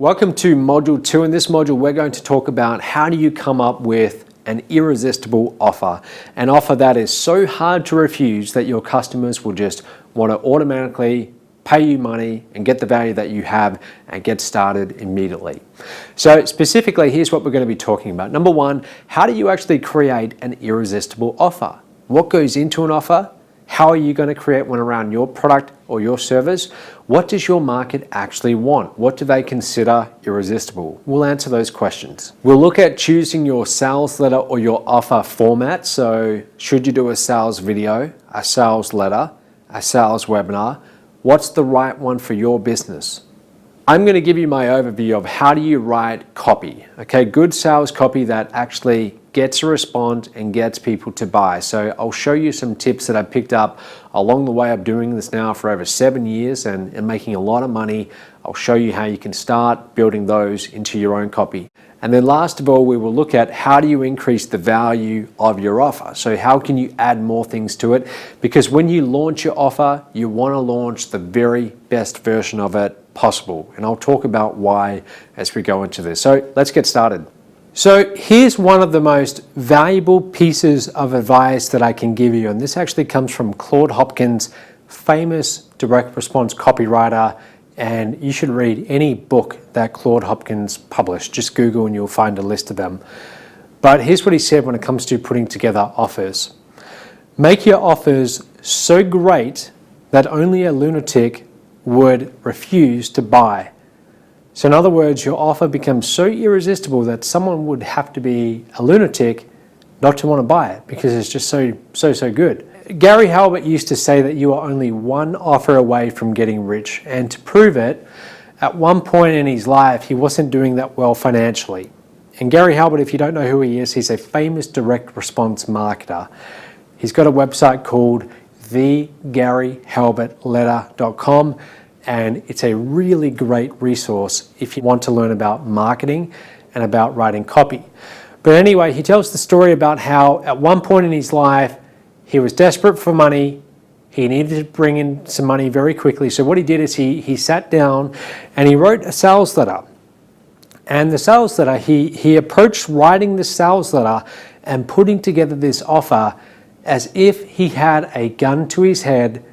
Welcome to Module 2. In this module, we're going to talk about how do you come up with an irresistible offer. An offer that is so hard to refuse that your customers will just want to automatically pay you money and get the value that you have and get started immediately. So specifically, here's what we're going to be talking about. Number one, how do you actually create an irresistible offer? What goes into an offer? How are you going to create one around your product or your service? What does your market actually want? What do they consider irresistible? We'll answer those questions. We'll look at choosing your sales letter or your offer format. So should you do a sales video, a sales letter, a sales webinar? What's the right one for your business? I'm going to give you my overview of how do you write copy. Okay, good sales copy that actually gets a response and gets people to buy. So I'll show you some tips that I picked up along the way of doing this now for over 7 years and making a lot of money. I'll show you how you can start building those into your own copy. And then last of all, we will look at how do you increase the value of your offer. So how can you add more things to it? Because when you launch your offer, you want to launch the very best version of it possible. And I'll talk about why as we go into this. So let's get started. So here's one of the most valuable pieces of advice that I can give you. And this actually comes from Claude Hopkins, famous direct response copywriter. And you should read any book that Claude Hopkins published. Just Google and you'll find a list of them. But here's what he said when it comes to putting together offers. Make your offers so great that only a lunatic would refuse to buy. So in other words, your offer becomes so irresistible that someone would have to be a lunatic not to want to buy it because it's just so good. Gary Halbert used to say that you are only one offer away from getting rich. And to prove it, at one point in his life, he wasn't doing that well financially. And Gary Halbert, if you don't know who he is, he's a famous direct response marketer. He's got a website called thegaryhalbertletter.com. And it's a really great resource if you want to learn about marketing and about writing copy. But anyway, he tells the story about how at one point in his life, he was desperate for money. He needed to bring in some money very quickly. So what he did is he sat down and he wrote a sales letter. And the sales letter, he approached writing the sales letter and putting together this offer as if he had a gun to his head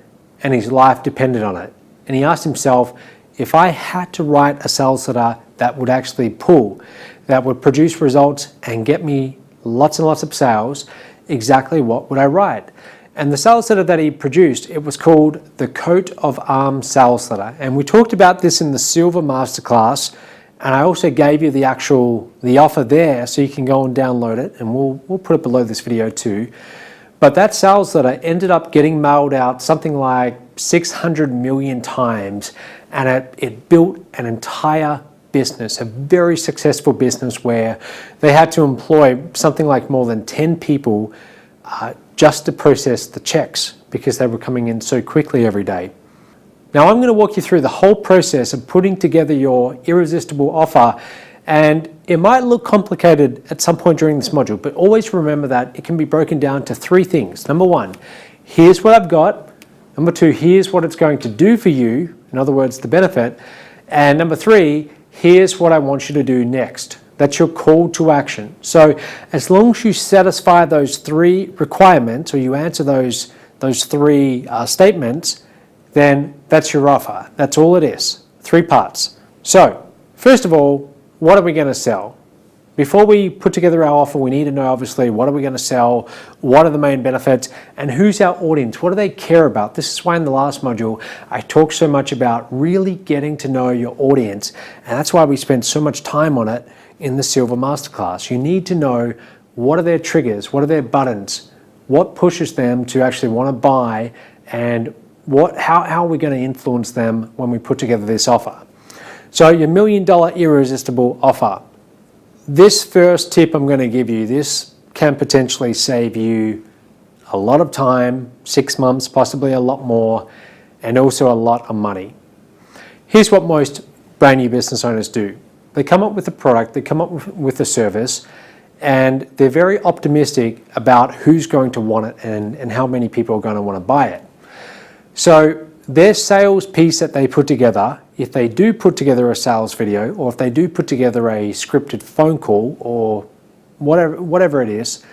and his life depended on it. And he asked himself, if I had to write a sales letter that would actually pull, that would produce results and get me lots and lots of sales, exactly what would I write? And the sales letter that he produced, it was called the Coat of Arms Sales Letter. And we talked about this in the Silver Masterclass. And I also gave you the offer there so you can go and download it. And we'll put it below this video too. But that sales letter ended up getting mailed out something like 600 million times, and it built an entire business, a very successful business where they had to employ something like more than 10 people just to process the checks because they were coming in so quickly every day. Now I'm going to walk you through the whole process of putting together your irresistible offer. And it might look complicated at some point during this module, but always remember that it can be broken down to 3 things. Number 1, here's what I've got. Number 2, here's what it's going to do for you. In other words, the benefit. And number 3, here's what I want you to do next. That's your call to action. So as long as you satisfy those 3 requirements, or you answer those 3 statements, then that's your offer. That's all it is. 3 parts. So first of all, what are we going to sell? Before we put together our offer, we need to know, obviously, what are we going to sell? What are the main benefits? And who's our audience? What do they care about? This is why in the last module, I talked so much about really getting to know your audience. And that's why we spent so much time on it in the Silver Masterclass. You need to know what are their triggers? What are their buttons? What pushes them to actually want to buy? And how are we going to influence them when we put together this offer? So your $1 million irresistible offer. This first tip I'm going to give you, this can potentially save you a lot of time, 6 months, possibly a lot more, and also a lot of money. Here's what most brand new business owners do. They come up with a product, they come up with a service, and they're very optimistic about who's going to want it and how many people are going to want to buy it. So their sales piece that they put together, if they do put together a sales video, or if they do put together a scripted phone call, or whatever it is,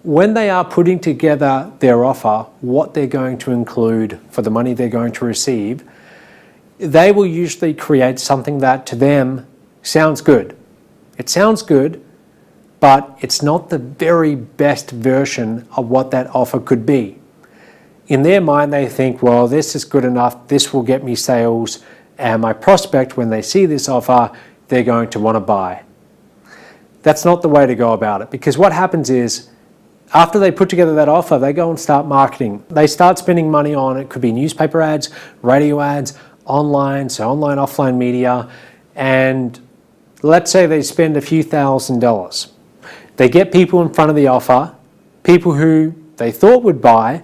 when they are putting together their offer, what they're going to include for the money they're going to receive, they will usually create something that to them sounds good. It sounds good, but it's not the very best version of what that offer could be. In their mind, they think, well, this is good enough, this will get me sales, and my prospect, when they see this offer, they're going to want to buy. That's not the way to go about it, because what happens is, after they put together that offer, they go and start marketing. They start spending money on, it could be newspaper ads, radio ads, online, so online, offline media, and let's say they spend a few $1,000s. They get people in front of the offer, people who they thought would buy,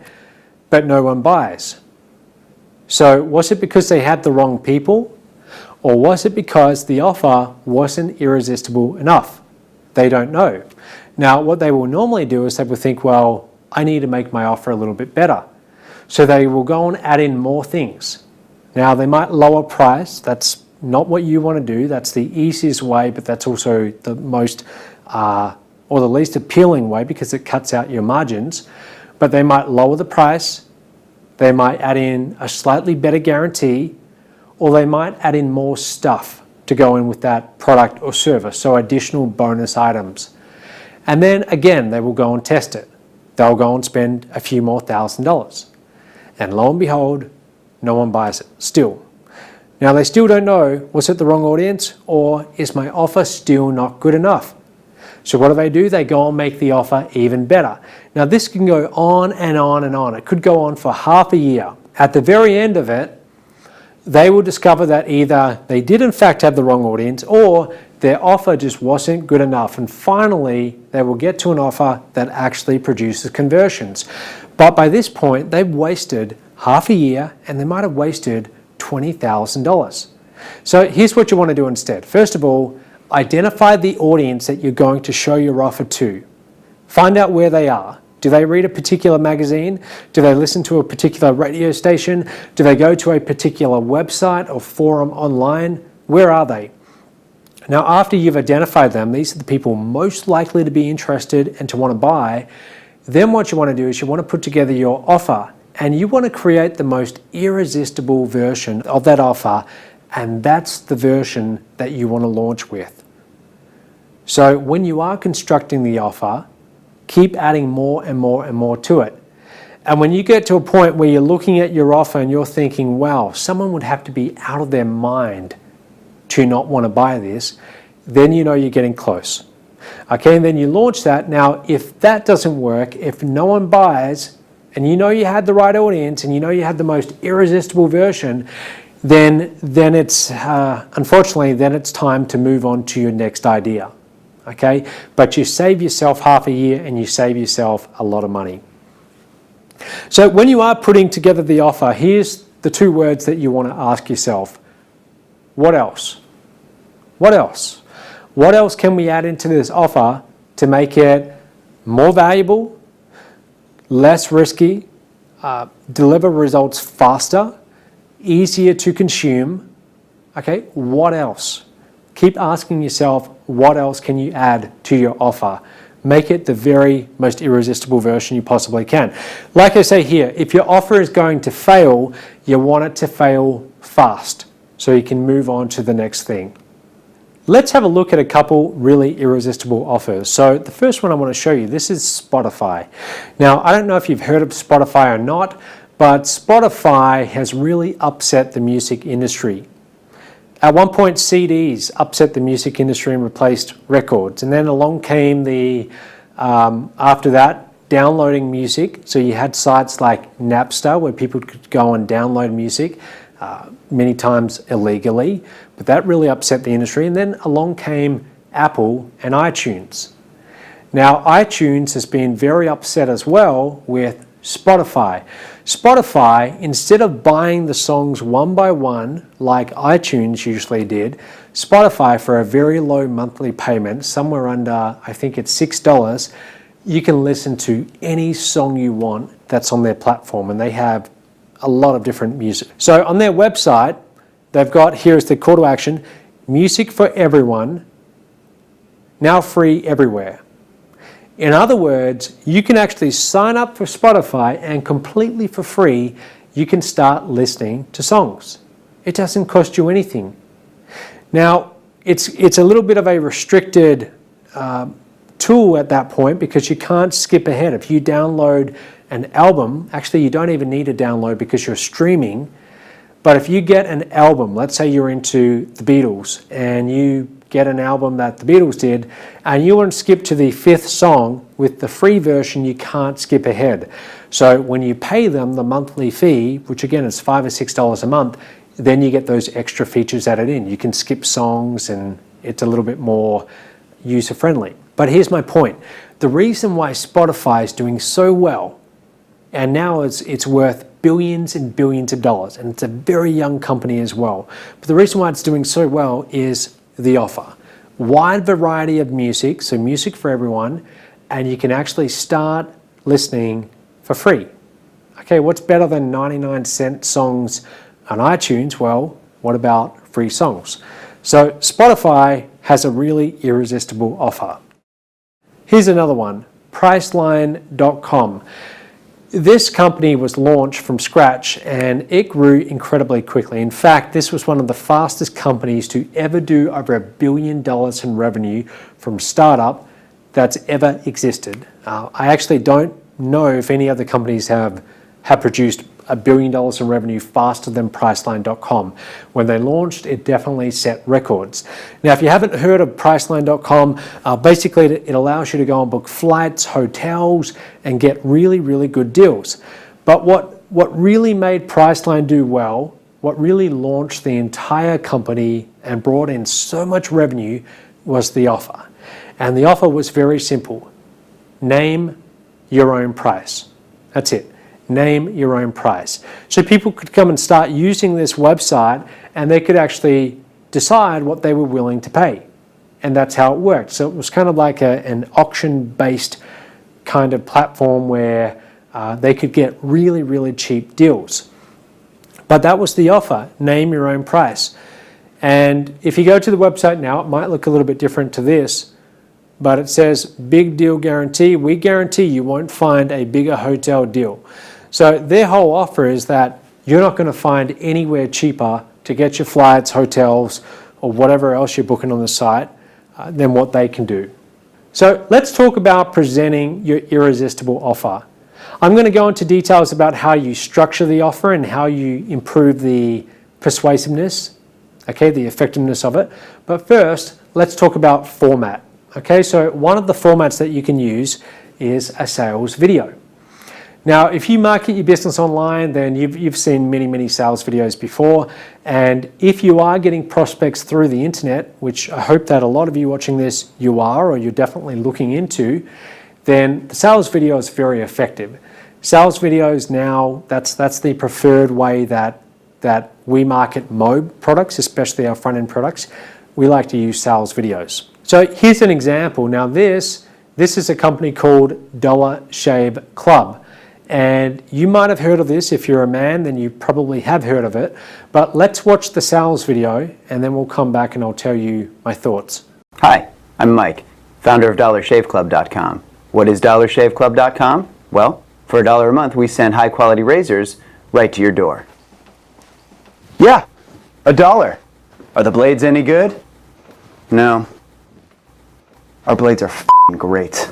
but no one buys. So was it because they had the wrong people, or was it because the offer wasn't irresistible enough? They don't know. Now, what they will normally do is they will think, well, I need to make my offer a little bit better. So they will go and add in more things. Now, they might lower price. That's not what you want to do. That's the easiest way, but that's also the most, or the least appealing way, because it cuts out your margins. But they might lower the price. They might add in a slightly better guarantee, or they might add in more stuff to go in with that product or service, so additional bonus items. And then again, they will go and test it. They'll go and spend a few more $1,000. And lo and behold, no one buys it still. Now they still don't know, was it the wrong audience, or is my offer still not good enough? So what do? They go and make the offer even better. Now this can go on and on and on. It could go on for half a year. At the very end of it, they will discover that either they did in fact have the wrong audience, or their offer just wasn't good enough. And finally, they will get to an offer that actually produces conversions. But by this point, they've wasted half a year, and they might have wasted $20,000. So here's what you want to do instead. First of all, identify the audience that you're going to show your offer to. Find out where they are. Do they read a particular magazine? Do they listen to a particular radio station? Do they go to a particular website or forum online? Where are they? Now, after you've identified them, these are the people most likely to be interested and to want to buy, then what you want to do is you want to put together your offer, and you want to create the most irresistible version of that offer, and that's the version that you want to launch with. So when you are constructing the offer, keep adding more and more and more to it. And when you get to a point where you're looking at your offer and you're thinking, wow, someone would have to be out of their mind to not want to buy this, then you know you're getting close. Okay, and then you launch that. Now, if that doesn't work, if no one buys, and you know you had the right audience, and you know you had the most irresistible version, then it's, unfortunately, then it's time to move on to your next idea. Okay, but you save yourself half a year and you save yourself a lot of money. So when you are putting together the offer, here's the two words that you want to ask yourself. What else? What else? What else can we add into this offer to make it more valuable, less risky, deliver results faster, easier to consume? Okay, what else? Keep asking yourself, what else can you add to your offer? Make it the very most irresistible version you possibly can. Like I say here, if your offer is going to fail, you want it to fail fast so you can move on to the next thing. Let's have a look at a couple really irresistible offers. So the first one I want to show you, this is Spotify. Now, I don't know if you've heard of Spotify or not, but Spotify has really upset the music industry. At one point, CDs upset the music industry and replaced records. And then along came after that, downloading music. So you had sites like Napster where people could go and download music, many times illegally. But that really upset the industry. And then along came Apple and iTunes. Now, iTunes has been very upset as well with Spotify. Spotify, instead of buying the songs one by one, like iTunes usually did, Spotify, for a very low monthly payment, somewhere under, I think it's $6, you can listen to any song you want that's on their platform. And they have a lot of different music. So on their website, they've got, here's the call to action, music for everyone, now free everywhere. In other words, you can actually sign up for Spotify and completely for free, you can start listening to songs. It doesn't cost you anything. Now, it's a little bit of a restricted tool at that point because you can't skip ahead. If you download an album, actually you don't even need a download because you're streaming, but if you get an album, let's say you're into the Beatles and you get an album that the Beatles did and you want to skip to the 5th song, with the free version you can't skip ahead. So when you pay them the monthly fee, which again is $5 or $6 a month, then you get those extra features added in. You can skip songs and it's a little bit more user-friendly. But here's my point. The reason why Spotify is doing so well, and now it's worth billions and billions of dollars, and it's a very young company as well. But the reason why it's doing so well is the offer. Wide variety of music, so music for everyone, and you can actually start listening for free. Okay, what's better than 99-cent songs on iTunes? Well, what about free songs? So Spotify has a really irresistible offer. Here's another one, Priceline.com. This company was launched from scratch and it grew incredibly quickly. In fact, this was one of the fastest companies to ever do over $1 billion in revenue from startup that's ever existed. I actually don't know if any other companies have produced $1 billion in revenue faster than Priceline.com. When they launched, it definitely set records. Now, if you haven't heard of Priceline.com, basically it allows you to go and book flights, hotels, and get really, really good deals. But what really made Priceline do well, what really launched the entire company and brought in so much revenue was the offer. And the offer was very simple. Name your own price. That's it. Name your own price. So people could come and start using this website and they could actually decide what they were willing to pay. And that's how it worked. So it was kind of like an auction-based kind of platform where they could get really, really cheap deals. But that was the offer, name your own price. And if you go to the website now, it might look a little bit different to this, but it says big deal guarantee. We guarantee you won't find a bigger hotel deal. So their whole offer is that you're not going to find anywhere cheaper to get your flights, hotels, or whatever else you're booking on the site than what they can do. So let's talk about presenting your irresistible offer. I'm going to go into details about how you structure the offer and how you improve the persuasiveness, okay, the effectiveness of it. But first, let's talk about format. Okay, so one of the formats that you can use is a sales video. Now, if you market your business online, then you've seen many, many sales videos before. And if you are getting prospects through the internet, which I hope that a lot of you watching this, you are, or you're definitely looking into, then the sales video is very effective. Sales videos now, that's the preferred way that we market Mob products, especially our front-end products. We like to use sales videos. So here's an example. Now this is a company called Dollar Shave Club. And you might have heard of this. If you're a man, then you probably have heard of it. But let's watch the sales video and then we'll come back and I'll tell you my thoughts. Hi, I'm Mike, founder of DollarShaveClub.com. What is DollarShaveClub.com? Well, for $1 a month, we send high-quality razors right to your door. Yeah, $1. Are the blades any good? No. Our blades are f***ing great.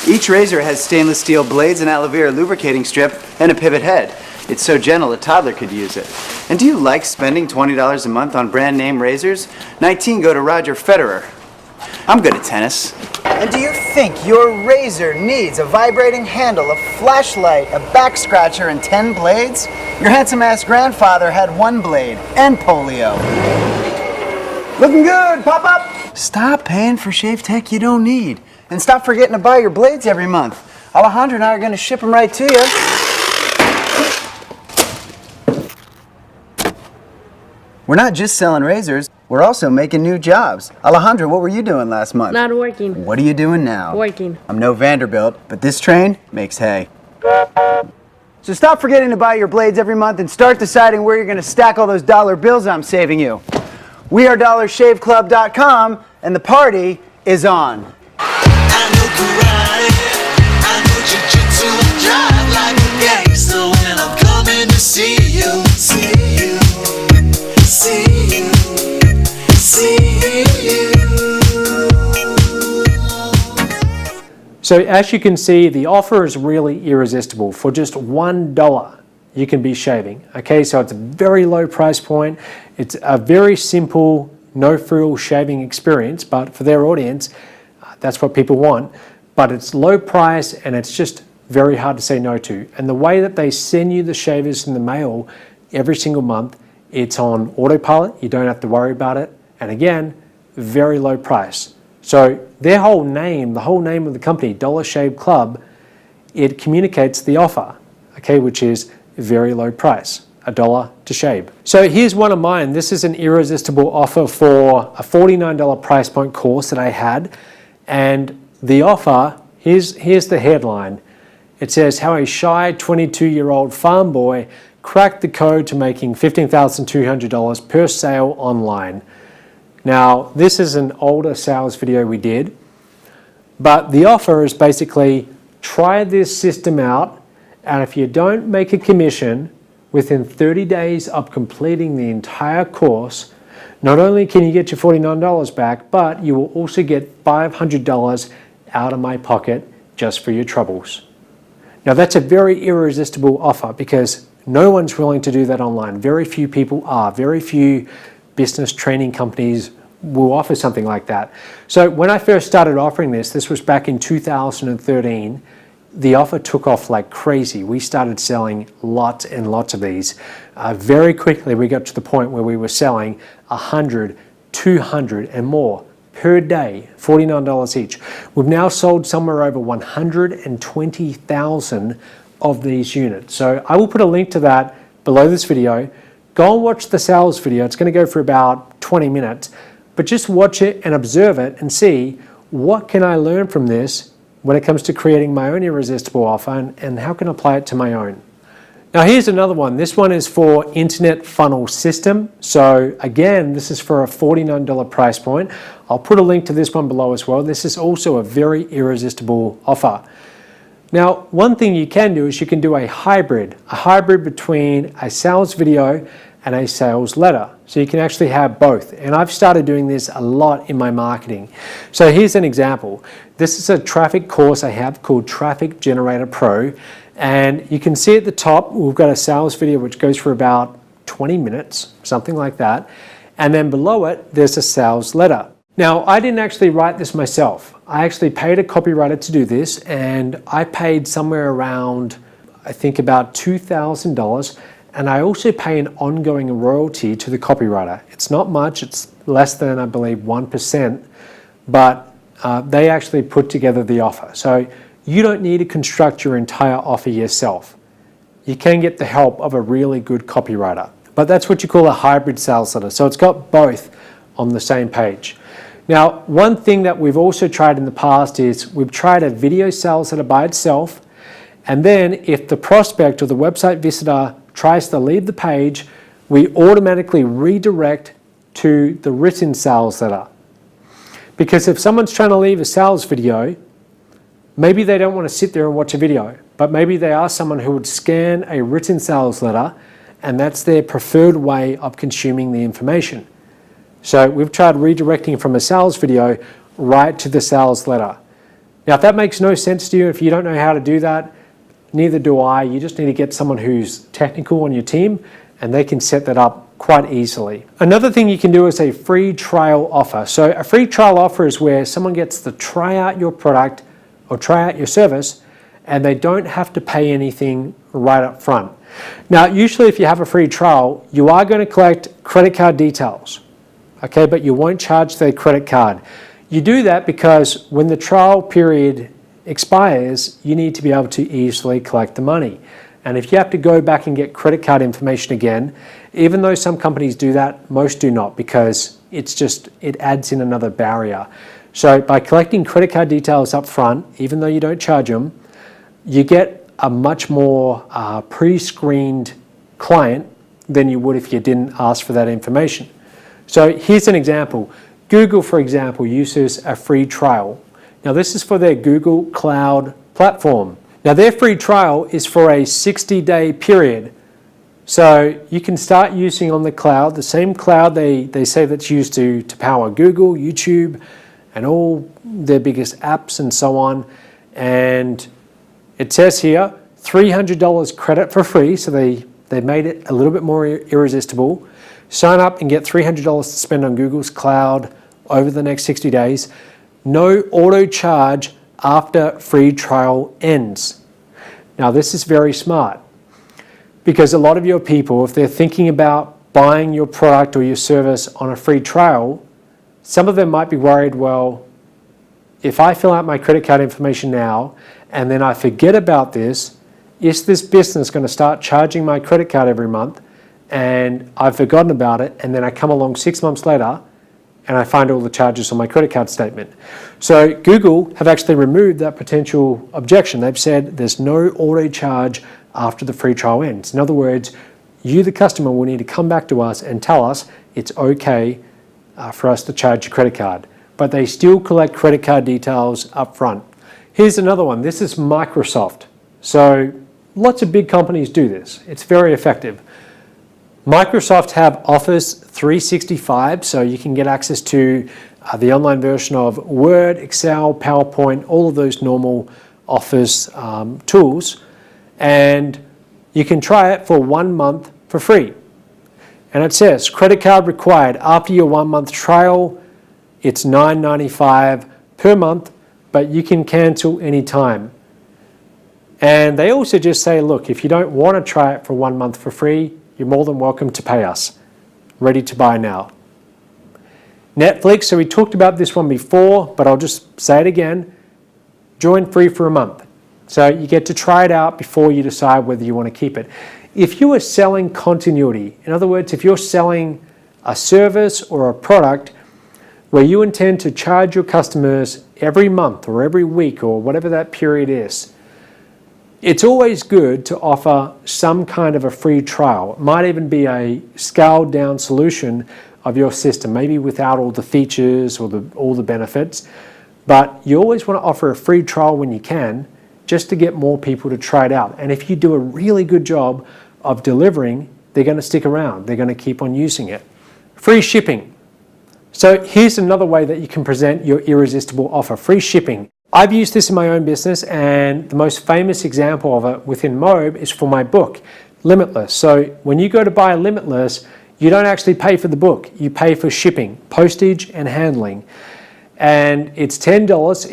Each razor has stainless steel blades, an aloe vera lubricating strip, and a pivot head. It's so gentle a toddler could use it. And do you like spending $20 a month on brand name razors? 19 go to Roger Federer. I'm good at tennis. And do you think your razor needs a vibrating handle, a flashlight, a back scratcher, and 10 blades? Your handsome-ass grandfather had 1 blade and polio. Looking good, pop up! Stop paying for shave tech you don't need. And stop forgetting to buy your blades every month. Alejandro and I are going to ship them right to you. We're not just selling razors, we're also making new jobs. Alejandro, what were you doing last month? Not working. What are you doing now? Working. I'm no Vanderbilt, but this train makes hay. So stop forgetting to buy your blades every month and start deciding where you're going to stack all those dollar bills I'm saving you. We are DollarShaveClub.com, and the party is on. I know karate, I know jiu-jitsu, I drive like a gangster when I'm coming to see you, see you, see you, see you. So as you can see, the offer is really irresistible. For just $1, you can be shaving. Okay, so it's a very low price point. It's a very simple, no-frill shaving experience, but for their audience, that's what people want. But it's low price and it's just very hard to say no to. And the way that they send you the shavers in the mail every single month, it's on autopilot. You don't have to worry about it. And again, very low price. So their whole name, the whole name of the company, Dollar Shave Club, it communicates the offer, okay, which is very low price, $1 to shave. So here's one of mine. This is an irresistible offer for a $49 price point course that I had. And the offer, here's the headline. It says, how a shy 22-year-old farm boy cracked the code to making $15,200 per sale online. Now, this is an older sales video we did, but the offer is basically try this system out, and if you don't make a commission within 30 days of completing the entire course, not only can you get your $49 back, but you will also get $500 out of my pocket just for your troubles. Now, that's a very irresistible offer because no one's willing to do that online. Very few people are. Very few business training companies will offer something like that. So when I first started offering this was back in 2013, the offer took off like crazy. We started selling lots and lots of these. Very quickly, we got to the point where we were selling 100, 200 and more per day, $49 each. We've now sold somewhere over 120,000 of these units. So I will put a link to that below this video. Go and watch the sales video. It's going to go for about 20 minutes, but just watch it and observe it and see what can I learn from this when it comes to creating my own irresistible offer and how can I apply it to my own. Now here's another one. This one is for Internet Funnel System. So again, this is for a $49 price point. I'll put a link to this one below as well. This is also a very irresistible offer. Now, one thing you can do is you can do a hybrid between a sales video and a sales letter. So you can actually have both. And I've started doing this a lot in my marketing. So here's an example. This is a traffic course I have called Traffic Generator Pro. And you can see at the top, we've got a sales video which goes for about 20 minutes, something like that. And then below it, there's a sales letter. Now, I didn't actually write this myself. I actually paid a copywriter to do this, and I paid somewhere around, I think about $2,000. And I also pay an ongoing royalty to the copywriter. It's not much, it's less than, I believe, 1%, but they actually put together the offer. So you don't need to construct your entire offer yourself. You can get the help of a really good copywriter. But that's what you call a hybrid sales letter. So it's got both on the same page. Now, one thing that we've also tried in the past is we've tried a video sales letter by itself, and then if the prospect or the website visitor tries to leave the page, we automatically redirect to the written sales letter. Because if someone's trying to leave a sales video, maybe they don't want to sit there and watch a video, but maybe they are someone who would scan a written sales letter, and that's their preferred way of consuming the information. So we've tried redirecting from a sales video right to the sales letter. Now, if that makes no sense to you, if you don't know how to do that, neither do I. You just need to get someone who's technical on your team, and they can set that up quite easily. Another thing you can do is a free trial offer. So a free trial offer is where someone gets to try out your product or try out your service, and they don't have to pay anything right up front. Now, usually if you have a free trial, you are going to collect credit card details, okay, but you won't charge their credit card. You do that because when the trial period expires, you need to be able to easily collect the money. And if you have to go back and get credit card information again, even though some companies do that, most do not, because it adds in another barrier. So by collecting credit card details up front, even though you don't charge them, you get a much more pre-screened client than you would if you didn't ask for that information. So here's an example. Google, for example, uses a free trial. Now this is for their Google Cloud platform. Now their free trial is for a 60-day period. So you can start using on the cloud, the same cloud they say that's used to power Google, YouTube, and all their biggest apps and so on. And it says here, $300 credit for free, so they made it a little bit more irresistible. Sign up and get $300 to spend on Google's cloud over the next 60 days. No auto charge after free trial ends. Now this is very smart, because a lot of your people, if they're thinking about buying your product or your service on a free trial, some of them might be worried, well, if I fill out my credit card information now and then I forget about this, is this business going to start charging my credit card every month and I've forgotten about it, and then I come along 6 months later and I find all the charges on my credit card statement? So Google have actually removed that potential objection. They've said there's no auto charge after the free trial ends. In other words, you, the customer, will need to come back to us and tell us it's okay for us to charge your credit card. But they still collect credit card details up front. Here's another one. This is Microsoft. So lots of big companies do this. It's very effective. Microsoft have Office 365, so you can get access to the online version of Word, Excel, PowerPoint, all of those normal Office tools. And you can try it for 1 month for free. And it says, credit card required. After your 1 month trial, it's $9.95 per month, but you can cancel anytime. And they also just say, look, if you don't want to try it for 1 month for free, you're more than welcome to pay us. Ready to buy now. Netflix, so we talked about this one before, but I'll just say it again. Join free for a month. So you get to try it out before you decide whether you want to keep it. If you are selling continuity, in other words, if you're selling a service or a product where you intend to charge your customers every month or every week or whatever that period is, it's always good to offer some kind of a free trial. It might even be a scaled down solution of your system, maybe without all the features or all the benefits. But you always want to offer a free trial when you can, just to get more people to try it out. And if you do a really good job of delivering, they're going to stick around. They're going to keep on using it. Free shipping. So here's another way that you can present your irresistible offer, free shipping. I've used this in my own business, and the most famous example of it within Mobe is for my book, Limitless. So when you go to buy Limitless, you don't actually pay for the book. You pay for shipping, postage, and handling. And it's $10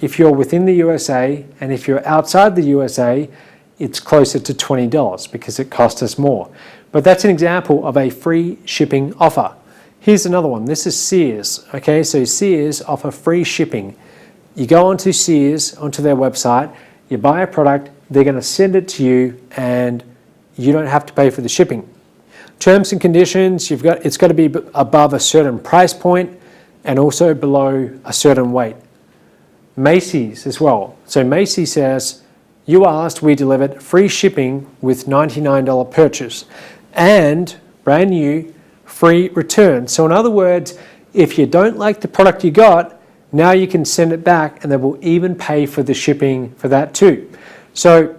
if you're within the USA, and if you're outside the USA, it's closer to $20 because it costs us more. But that's an example of a free shipping offer. Here's another one. This is Sears. Okay, so Sears offer free shipping. You go onto Sears, onto their website, you buy a product, they're going to send it to you, and you don't have to pay for the shipping. Terms and conditions, it's got to be above a certain price point and also below a certain weight. Macy's as well. So Macy's says, you asked, we delivered, free shipping with $99 purchase and brand new free return. So in other words, if you don't like the product you got, now you can send it back and they will even pay for the shipping for that too. So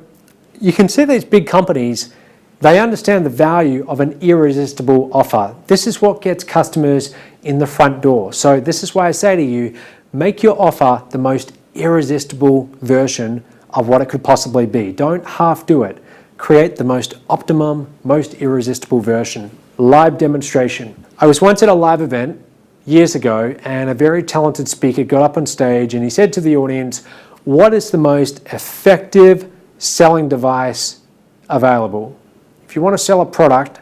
you can see these big companies, they understand the value of an irresistible offer. This is what gets customers in the front door. So this is why I say to you, make your offer the most irresistible version of what it could possibly be. Don't half do it. Create the most optimum, most irresistible version. Live demonstration. I was once at a live event years ago, and a very talented speaker got up on stage and he said to the audience, what is the most effective selling device available? If you want to sell a product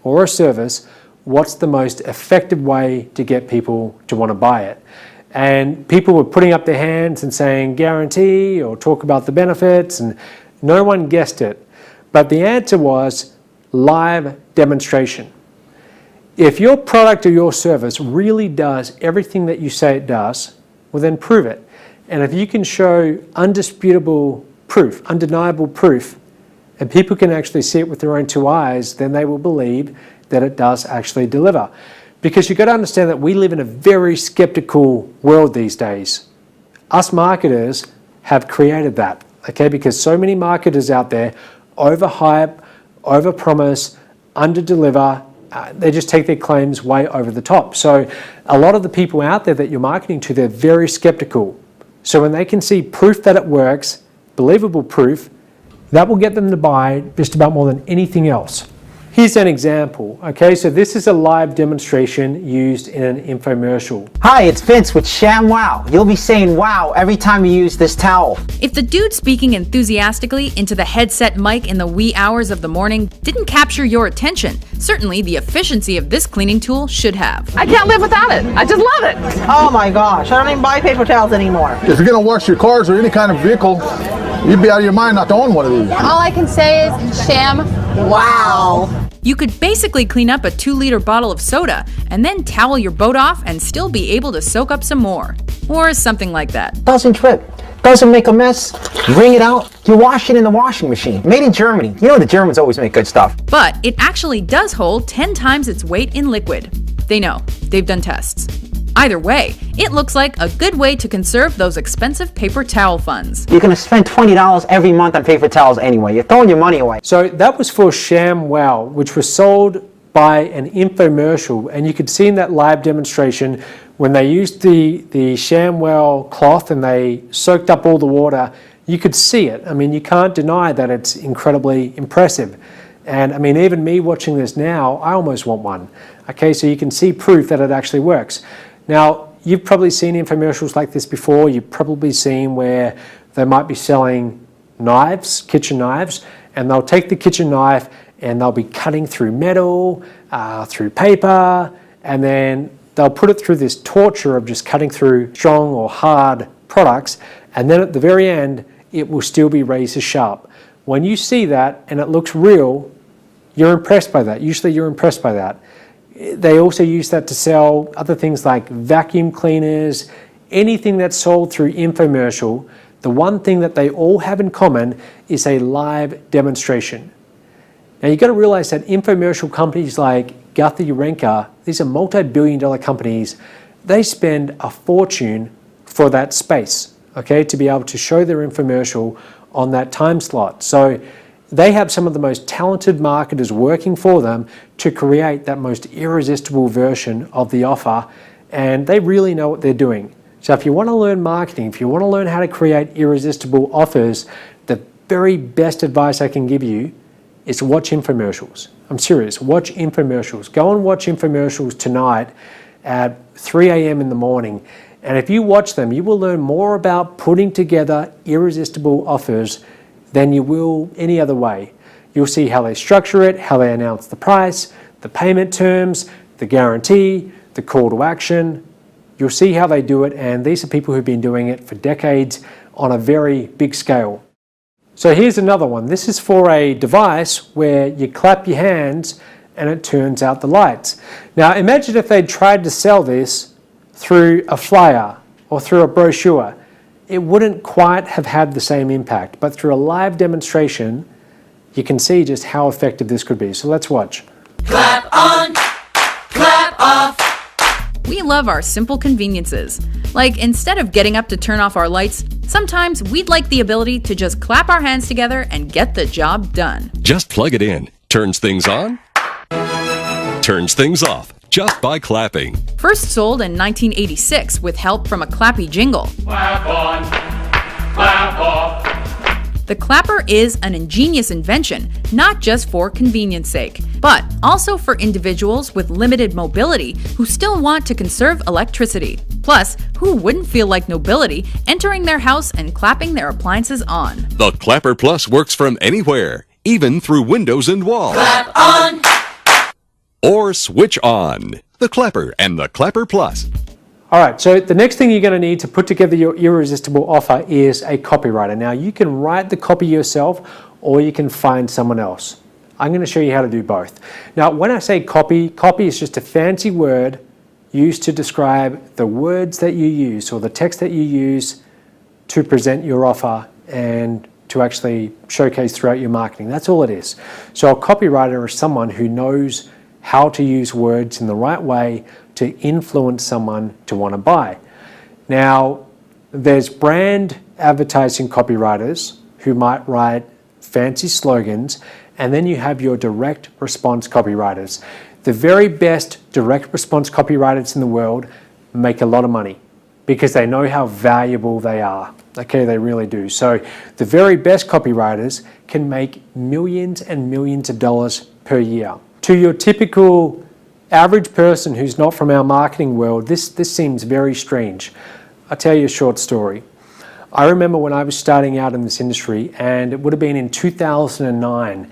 or a service, what's the most effective way to get people to want to buy it? And people were putting up their hands and saying guarantee or talk about the benefits, and no one guessed it. But the answer was live demonstration. If your product or your service really does everything that you say it does, well then prove it. And if you can show undisputable proof, undeniable proof, and people can actually see it with their own two eyes, then they will believe that it does actually deliver. Because you've got to understand that we live in a very skeptical world these days. Us marketers have created that, okay? Because so many marketers out there overhype, overpromise, underdeliver. They just take their claims way over the top. So a lot of the people out there that you're marketing to, they're very skeptical. So when they can see proof that it works, believable proof, that will get them to buy just about more than anything else. Here's an example, okay? So this is a live demonstration used in an infomercial. Hi, it's Vince with ShamWow. You'll be saying wow every time you use this towel. If the dude speaking enthusiastically into the headset mic in the wee hours of the morning didn't capture your attention, certainly the efficiency of this cleaning tool should have. I can't live without it. I just love it. Oh my gosh, I don't even buy paper towels anymore. If you're gonna wash your cars or any kind of vehicle, you'd be out of your mind not to own one of these. All I can say is sham wow. You could basically clean up a 2-liter bottle of soda and then towel your boat off and still be able to soak up some more. Or something like that. Doesn't drip, doesn't make a mess. You wring it out, you wash it in the washing machine. Made in Germany. You know the Germans always make good stuff. But it actually does hold 10 times its weight in liquid. They know. They've done tests. Either way, it looks like a good way to conserve those expensive paper towel funds. You're gonna spend $20 every month on paper towels anyway. You're throwing your money away. So that was for ShamWow, which was sold by an infomercial, and you could see in that live demonstration when they used the ShamWow cloth and they soaked up all the water, you could see it. I mean, you can't deny that it's incredibly impressive. And I mean, even me watching this now, I almost want one. Okay, so you can see proof that it actually works. Now, you've probably seen infomercials like this before. You've probably seen where they might be selling knives, kitchen knives, and they'll take the kitchen knife and they'll be cutting through metal, through paper, and then they'll put it through this torture of just cutting through strong or hard products, and then at the very end, it will still be razor sharp. When you see that and it looks real, you're impressed by that. Usually you're impressed by that. They also use that to sell other things like vacuum cleaners, anything that's sold through infomercial. The one thing that they all have in common is a live demonstration. Now you've got to realize that infomercial companies like Guthy-Renker, these are multi-billion-dollar companies, they spend a fortune for that space, okay, to be able to show their infomercial on that time slot. So they have some of the most talented marketers working for them to create that most irresistible version of the offer, and they really know what they're doing. So if you want to learn marketing, if you want to learn how to create irresistible offers, the very best advice I can give you is watch infomercials. I'm serious, watch infomercials. Go and watch infomercials tonight at 3 a.m. in the morning, and if you watch them, you will learn more about putting together irresistible offers than you will any other way. You'll see how they structure it, how they announce the price, the payment terms, the guarantee, the call to action. You'll see how they do it, and these are people who've been doing it for decades on a very big scale. So here's another one. This is for a device where you clap your hands and it turns out the lights. Now imagine if they'd tried to sell this through a flyer or through a brochure. It wouldn't quite have had the same impact, but through a live demonstration, you can see just how effective this could be. So let's watch. Clap on, clap off. We love our simple conveniences. Like, instead of getting up to turn off our lights, sometimes we'd like the ability to just clap our hands together and get the job done. Just plug it in. Turns things on, turns things off, just by clapping. First sold in 1986 with help from a clappy jingle. Clap on, clap off. The clapper is an ingenious invention, not just for convenience sake, but also for individuals with limited mobility who still want to conserve electricity. Plus, who wouldn't feel like nobility entering their house and clapping their appliances on? The Clapper Plus works from anywhere, even through windows and walls. Clap on. Or switch on. The Clapper and the Clapper Plus. All right, so the next thing you're going to need to put together your irresistible offer is a copywriter. Now, you can write the copy yourself or you can find someone else. I'm going to show you how to do both. Now, when I say copy is just a fancy word used to describe the words that you use or the text that you use to present your offer and to actually showcase throughout your marketing. That's all it is. So a copywriter is someone who knows how to use words in the right way to influence someone to want to buy. Now, there's brand advertising copywriters who might write fancy slogans, and then you have your direct response copywriters. The very best direct response copywriters in the world make a lot of money because they know how valuable they are. Okay, they really do. So the very best copywriters can make millions and millions of dollars per year. To your typical average person who's not from our marketing world, this seems very strange. I'll tell you a short story. I remember when I was starting out in this industry, and it would have been in 2009,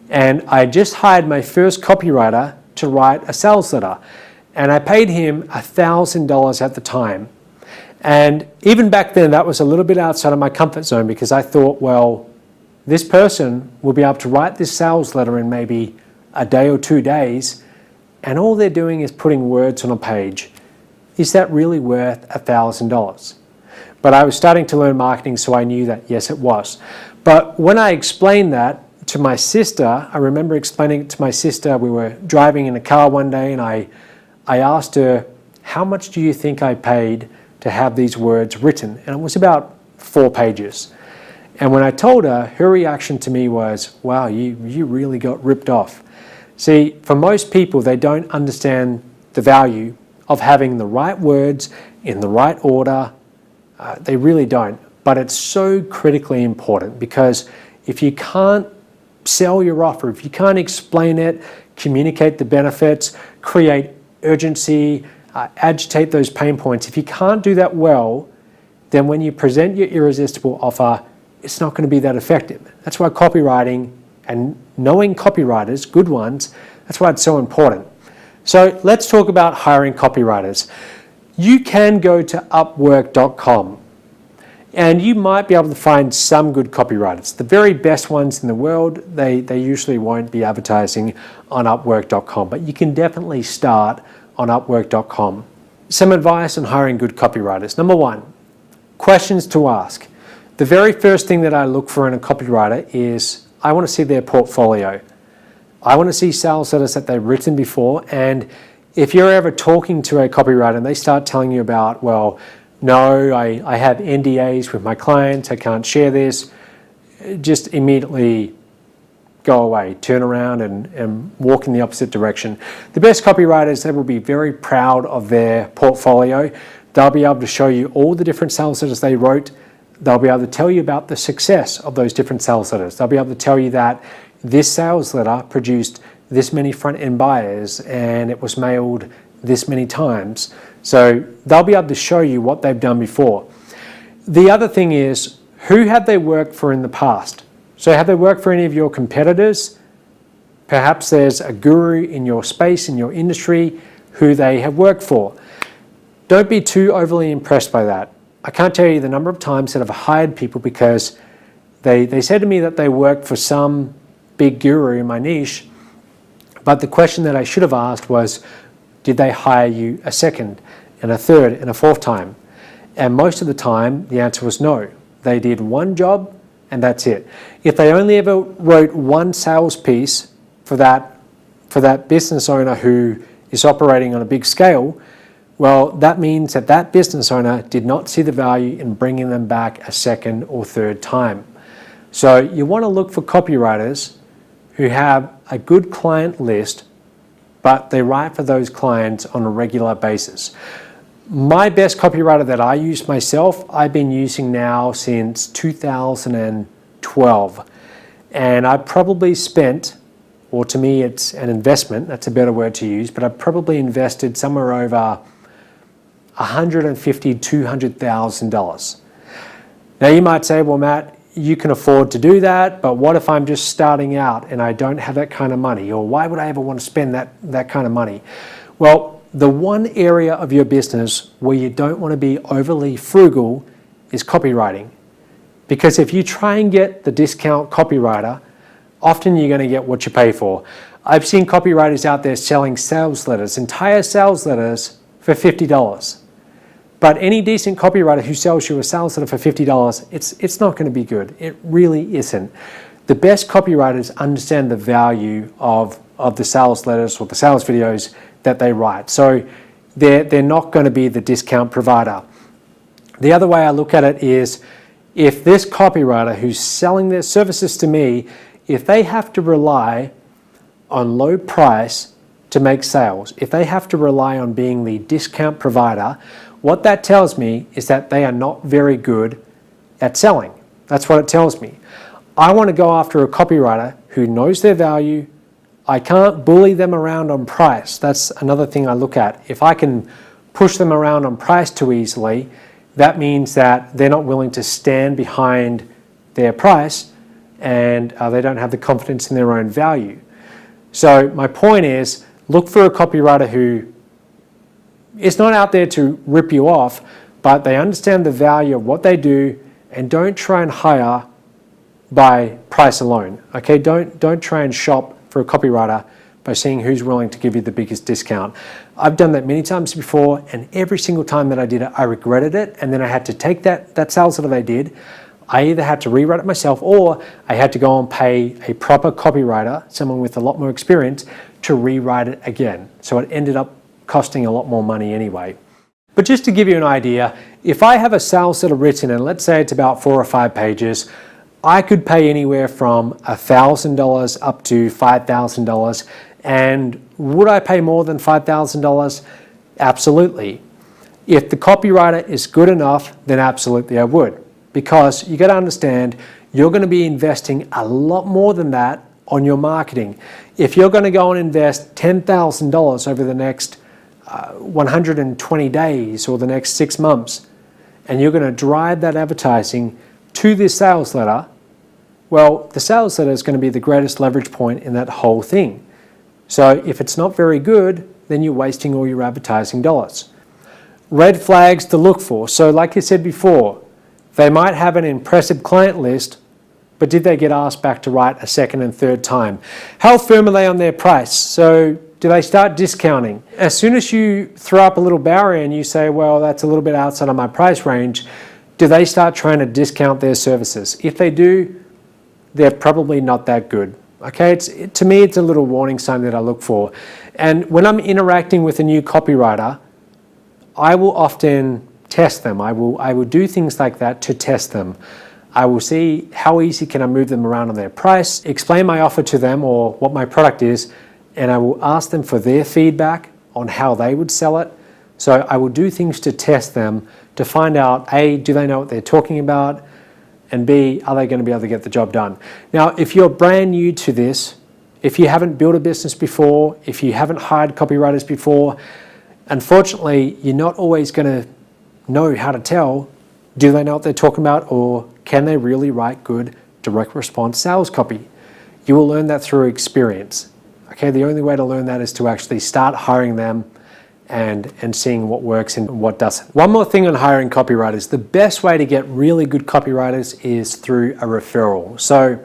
and I just hired my first copywriter to write a sales letter, and I paid him $1,000 at the time. And even back then, that was a little bit outside of my comfort zone because I thought, well, this person will be able to write this sales letter in maybe a day or 2 days, and all they're doing is putting words on a page. Is that really worth $1,000? But I was starting to learn marketing, so I knew that yes, it was. But when I explained that to my sister, I remember explaining it to my sister. We were driving in a car one day, and I asked her, how much do you think I paid to have these words written? And it was about 4 pages. And when I told her, her reaction to me was, wow, you really got ripped off. See, for most people, they don't understand the value of having the right words in the right order. They really don't. But it's so critically important because if you can't sell your offer, if you can't explain it, communicate the benefits, create urgency, agitate those pain points, if you can't do that well, then when you present your irresistible offer, it's not going to be that effective. That's why copywriting and knowing copywriters, good ones, that's why it's so important. So let's talk about hiring copywriters. You can go to Upwork.com and you might be able to find some good copywriters. The very best ones in the world, they usually won't be advertising on Upwork.com, but you can definitely start on Upwork.com. Some advice on hiring good copywriters. Number 1, questions to ask. The very first thing that I look for in a copywriter is I want to see their portfolio. I want to see sales letters that they've written before, and if you're ever talking to a copywriter and they start telling you about, well, no, I have NDAs with my clients, I can't share this, just immediately go away, turn around and walk in the opposite direction. The best copywriters, they will be very proud of their portfolio. They'll be able to show you all the different sales letters they wrote. They'll be able to tell you about the success of those different sales letters. They'll be able to tell you that this sales letter produced this many front-end buyers and it was mailed this many times. So they'll be able to show you what they've done before. The other thing is, who have they worked for in the past? So have they worked for any of your competitors? Perhaps there's a guru in your space, in your industry, who they have worked for. Don't be too overly impressed by that. I can't tell you the number of times that I've hired people because they said to me that they worked for some big guru in my niche, but the question that I should have asked was, did they hire you a second and a third and a fourth time? And most of the time, the answer was no. They did one job and that's it. If they only ever wrote one sales piece for that business owner who is operating on a big scale, well, that means that that business owner did not see the value in bringing them back a second or third time. So you want to look for copywriters who have a good client list, but they write for those clients on a regular basis. My best copywriter that I use myself, I've been using now since 2012. And I probably spent, or to me it's an investment, that's a better word to use, but I've probably invested somewhere over $150,000 to $200,000. Now you might say, well, Matt, you can afford to do that, but what if I'm just starting out and I don't have that kind of money? Or why would I ever want to spend that kind of money? Well, the one area of your business where you don't want to be overly frugal is copywriting. Because if you try and get the discount copywriter, often you're going to get what you pay for. I've seen copywriters out there selling sales letters, entire sales letters, for $50. But any decent copywriter who sells you a sales letter for $50, it's not going to be good. It really isn't. The best copywriters understand the value of the sales letters or the sales videos that they write. So they're not going to be the discount provider. The other way I look at it is, if this copywriter who's selling their services to me, if they have to rely on low price to make sales, if they have to rely on being the discount provider, what that tells me is that they are not very good at selling. That's what it tells me. I want to go after a copywriter who knows their value. I can't bully them around on price. That's another thing I look at. If I can push them around on price too easily, that means that they're not willing to stand behind their price, and they don't have the confidence in their own value. So my point is, look for a copywriter who is not out there to rip you off, but they understand the value of what they do, and don't try and hire by price alone. Okay, don't try and shop for a copywriter by seeing who's willing to give you the biggest discount. I've done that many times before, and every single time that I did it, I regretted it, and then I had to take that sales that I did. I either had to rewrite it myself, or I had to go and pay a proper copywriter, someone with a lot more experience, to rewrite it again. So it ended up costing a lot more money anyway. But just to give you an idea, if I have a sales letter written, and let's say it's about 4 or 5 pages, I could pay anywhere from $1,000 up to $5,000. And would I pay more than $5,000? Absolutely. If the copywriter is good enough, then absolutely I would. Because you got to understand, you're going to be investing a lot more than that on your marketing. If you're going to go and invest $10,000 over the next 120 days or the next 6 months, and you're going to drive that advertising to this sales letter, well, the sales letter is going to be the greatest leverage point in that whole thing. So if it's not very good, then you're wasting all your advertising dollars. Red flags to look for. So like I said before, they might have an impressive client list, but did they get asked back to write a second and third time? How firm are they on their price? So do they start discounting? As soon as you throw up a little barrier and you say, well, that's a little bit outside of my price range, do they start trying to discount their services? If they do, they're probably not that good. Okay, to me, it's a little warning sign that I look for. And when I'm interacting with a new copywriter, I will often test them. I will do things like that to test them. I will see how easy can I move them around on their price, explain my offer to them or what my product is, and I will ask them for their feedback on how they would sell it. So I will do things to test them to find out, A, do they know what they're talking about? And B, are they going to be able to get the job done? Now, if you're brand new to this, if you haven't built a business before, if you haven't hired copywriters before, unfortunately, you're not always going to know how to tell, do they know what they're talking about, or can they really write good direct response sales copy? You will learn that through experience. Okay, the only way to learn that is to actually start hiring them and seeing what works and what doesn't. One more thing on hiring copywriters. The best way to get really good copywriters is through a referral. So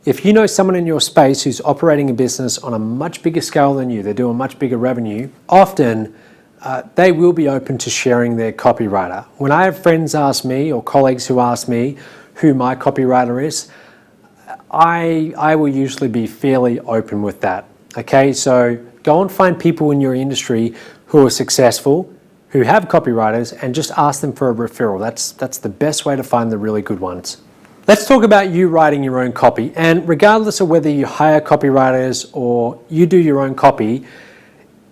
if you know someone in your space who's operating a business on a much bigger scale than you, they're doing much bigger revenue, often they will be open to sharing their copywriter. When I have friends ask me or colleagues who ask me who my copywriter is, I will usually be fairly open with that. Okay, so go and find people in your industry who are successful, who have copywriters, and just ask them for a referral. That's the best way to find the really good ones. Let's talk about you writing your own copy. And regardless of whether you hire copywriters or you do your own copy,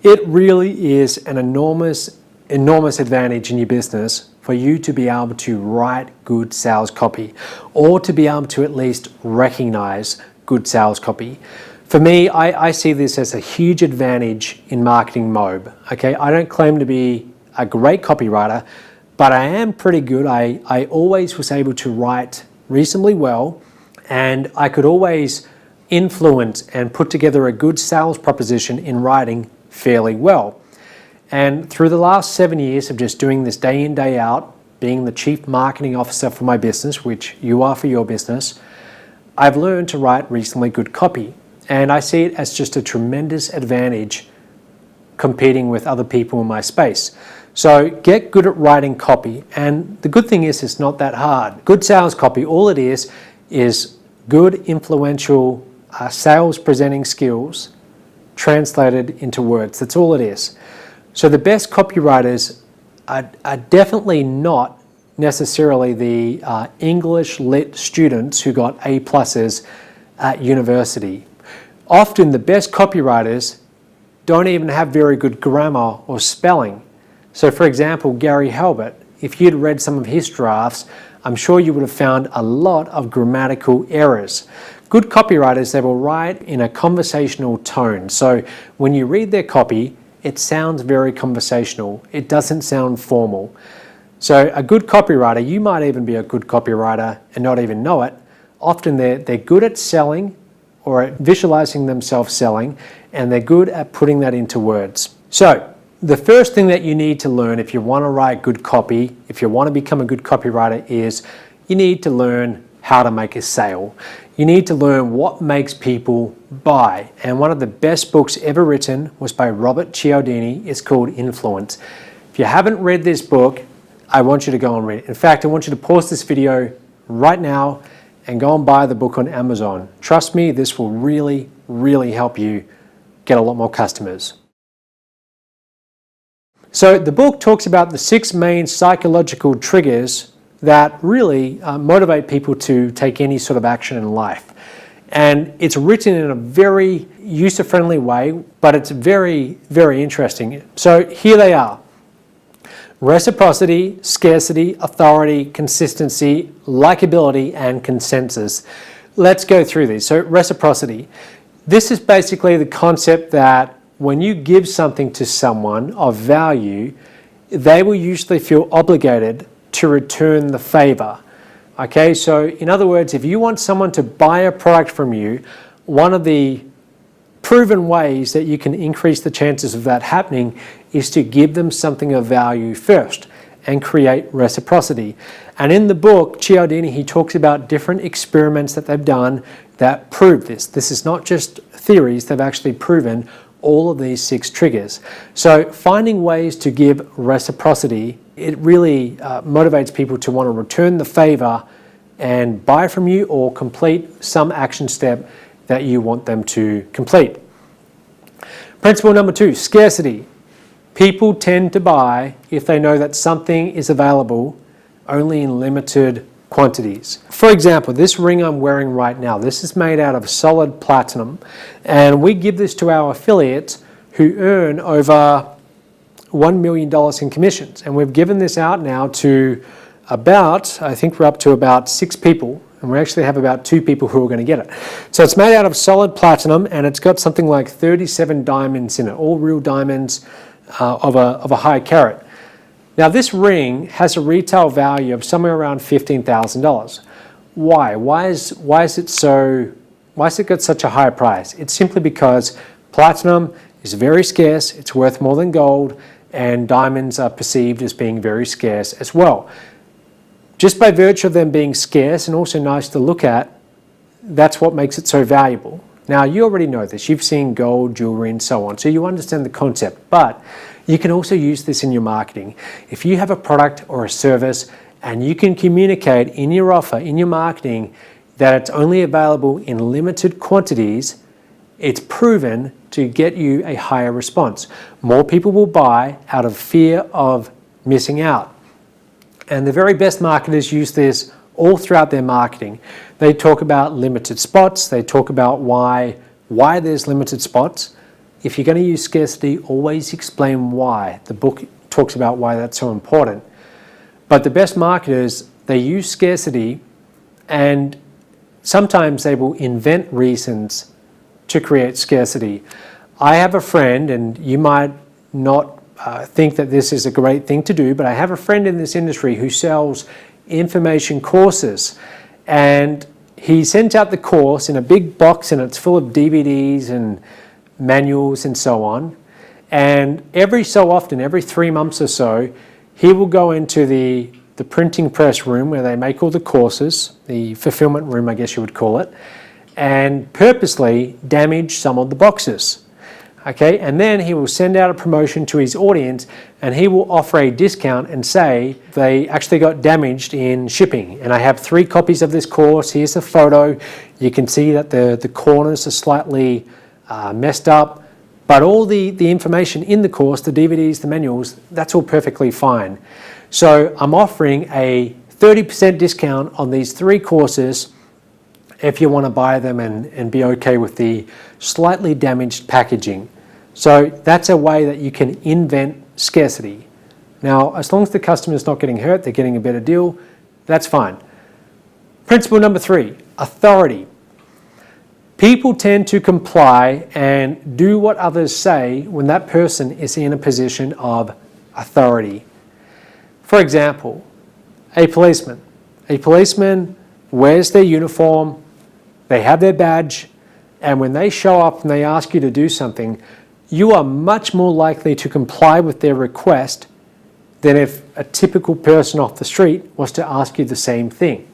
it really is an enormous advantage in your business for you to be able to write good sales copy, or to be able to at least recognize good sales copy. For me, I see this as a huge advantage in marketing MOB. Okay, I don't claim to be a great copywriter, but I am pretty good. I always was able to write reasonably well, and I could always influence and put together a good sales proposition in writing fairly well. And through the last 7 years of just doing this day in, day out, being the chief marketing officer for my business, which you are for your business, I've learned to write reasonably good copy. And I see it as just a tremendous advantage competing with other people in my space. So get good at writing copy. And the good thing is it's not that hard. Good sales copy, all it is good, influential sales presenting skills translated into words. That's all it is. So the best copywriters are definitely not necessarily the English lit students who got A+ at university. Often the best copywriters don't even have very good grammar or spelling. So for example, Gary Halbert, if you'd read some of his drafts, I'm sure you would have found a lot of grammatical errors. Good copywriters, they will write in a conversational tone. So when you read their copy, it sounds very conversational. It doesn't sound formal. So a good copywriter, you might even be a good copywriter and not even know it. Often they're good at selling or at visualizing themselves selling, and they're good at putting that into words. So the first thing that you need to learn if you want to write good copy, if you want to become a good copywriter, is you need to learn how to make a sale. You need to learn what makes people buy. And one of the best books ever written was by Robert Cialdini. It's called Influence. If you haven't read this book, I want you to go and read it. In fact, I want you to pause this video right now and go and buy the book on Amazon. Trust me, this will really, really help you get a lot more customers. So the book talks about the 6 main psychological triggers that really motivate people to take any sort of action in life. And it's written in a very user-friendly way, but it's very, very interesting. So here they are. Reciprocity, scarcity, authority, consistency, likability, and consensus. Let's go through these. So reciprocity. This is basically the concept that when you give something to someone of value, they will usually feel obligated to return the favor. Okay, so in other words, if you want someone to buy a product from you, one of the proven ways that you can increase the chances of that happening is to give them something of value first and create reciprocity. And in the book, Cialdini, he talks about different experiments that they've done that prove this. This is not just theories, they've actually proven all of these 6 triggers. So finding ways to give reciprocity, it really motivates people to want to return the favor and buy from you or complete some action step that you want them to complete. Principle number 2, scarcity. People tend to buy if they know that something is available only in limited quantities. For example, this ring I'm wearing right now, this is made out of solid platinum, and we give this to our affiliates who earn over $1 million in commissions. And we've given this out now to I think we're up to about 6 people, and we actually have about 2 people who are going to get it. So it's made out of solid platinum, and it's got something like 37 diamonds in it, all real diamonds of a high carat. Now this ring has a retail value of somewhere around $15,000. Why? Why has it got such a high price? It's simply because platinum is very scarce, it's worth more than gold, and diamonds are perceived as being very scarce as well. Just by virtue of them being scarce and also nice to look at, that's what makes it so valuable. Now you already know this, you've seen gold, jewelry and so on, so you understand the concept, but you can also use this in your marketing. If you have a product or a service and you can communicate in your offer, in your marketing, that it's only available in limited quantities, it's proven to get you a higher response. More people will buy out of fear of missing out. And the very best marketers use this all throughout their marketing. They talk about limited spots, they talk about why there's limited spots. If you're going to use scarcity, always explain why. The book talks about why that's so important. But the best marketers, they use scarcity, and sometimes they will invent reasons to create scarcity. I have a friend, and you might not think that this is a great thing to do, but I have a friend in this industry who sells information courses, and he sent out the course in a big box, and it's full of DVDs and manuals and so on. And every so often, every 3 months or so, he will go into the printing press room where they make all the courses, the fulfillment room I guess you would call it, and purposely damage some of the boxes. Okay, and then he will send out a promotion to his audience and he will offer a discount and say they actually got damaged in shipping. And I have 3 copies of this course. Here's a photo. You can see that the corners are slightly messed up, but all the information in the course, the DVDs, the manuals, that's all perfectly fine. So I'm offering a 30% discount on these 3 courses if you want to buy them and be okay with the slightly damaged packaging. So that's a way that you can invent scarcity. Now, as long as the customer's not getting hurt, they're getting a better deal, that's fine. Principle number 3, authority. People tend to comply and do what others say when that person is in a position of authority. For example, a policeman. A policeman wears their uniform, they have their badge, and when they show up and they ask you to do something, you are much more likely to comply with their request than if a typical person off the street was to ask you the same thing.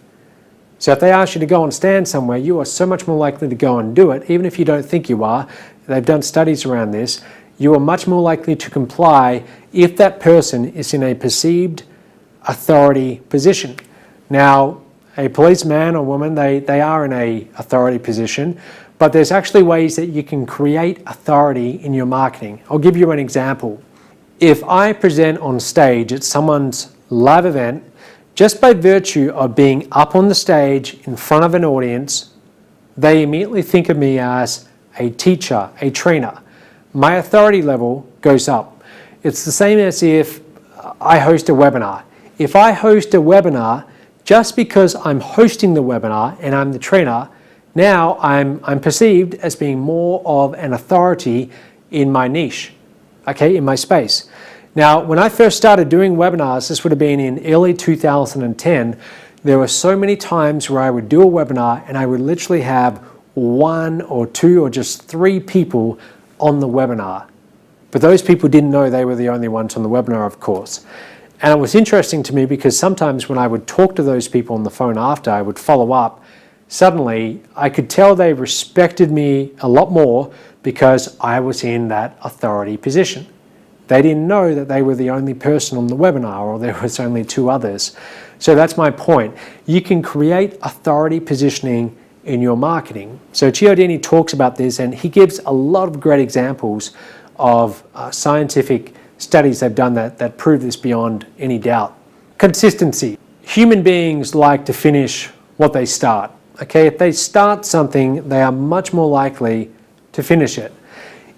So if they ask you to go and stand somewhere, you are so much more likely to go and do it, even if you don't think you are. They've done studies around this. You are much more likely to comply if that person is in a perceived authority position. Now, a policeman or woman, they are in a authority position, but there's actually ways that you can create authority in your marketing. I'll give you an example. If I present on stage at someone's live event, just by virtue of being up on the stage in front of an audience, they immediately think of me as a teacher, a trainer. My authority level goes up. It's the same as if I host a webinar. If I host a webinar, just because I'm hosting the webinar and I'm the trainer, now I'm perceived as being more of an authority in my niche, okay, in my space. Now, when I first started doing webinars, this would have been in early 2010, there were so many times where I would do a webinar and I would literally have 1 or 2 or just 3 people on the webinar. But those people didn't know they were the only ones on the webinar, of course. And it was interesting to me because sometimes when I would talk to those people on the phone after, I would follow up, suddenly I could tell they respected me a lot more because I was in that authority position. They didn't know that they were the only person on the webinar or there was only 2 others. So that's my point. You can create authority positioning in your marketing. So Cialdini talks about this and he gives a lot of great examples of scientific studies they've done that prove this beyond any doubt. Consistency. Human beings like to finish what they start. Okay, if they start something, they are much more likely to finish it.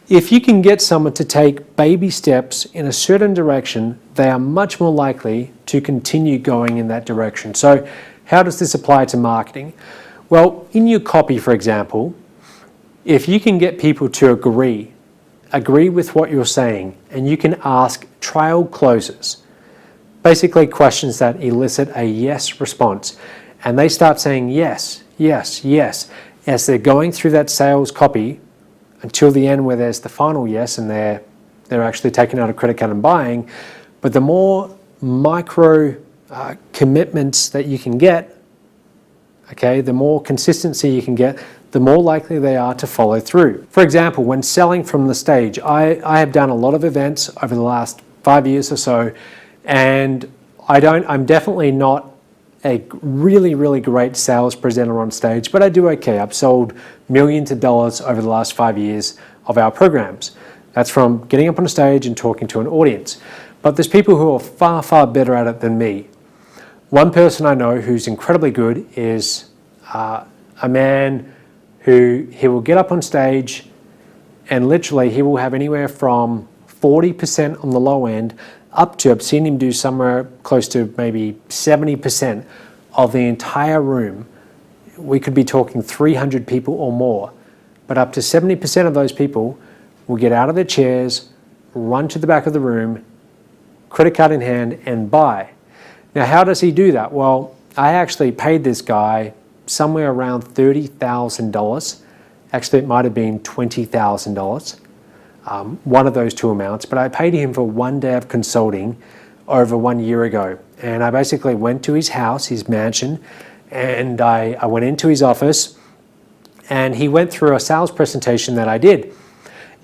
If you can get someone to take baby steps in a certain direction, they are much more likely to continue going in that direction. So how does this apply to marketing? Well, in your copy, for example, if you can get people to agree with what you're saying, and you can ask trial closes, basically questions that elicit a yes response, and they start saying yes, yes, yes, as they're going through that sales copy until the end where there's the final yes and they're actually taking out a credit card and buying. But the more micro commitments that you can get, okay, the more consistency you can get, the more likely they are to follow through. For example, when selling from the stage, I have done a lot of events over the last 5 years or so, and I'm definitely not a really, really great sales presenter on stage, but I do okay. I've sold millions of dollars over the last 5 years of our programs. That's from getting up on a stage and talking to an audience. But there's people who are far, far better at it than me. One person I know who's incredibly good is a man who he will get up on stage and literally he will have anywhere from 40% on the low end up to, I've seen him do somewhere close to maybe 70% of the entire room. We could be talking 300 people or more, but up to 70% of those people will get out of their chairs, run to the back of the room, credit card in hand, and buy. Now, how does he do that? Well, I actually paid this guy somewhere around $30,000. Actually, it might have been $20,000. One of those 2 amounts, but I paid him for 1 day of consulting over 1 year ago. And I basically went to his house, his mansion, and I went into his office and he went through a sales presentation that I did.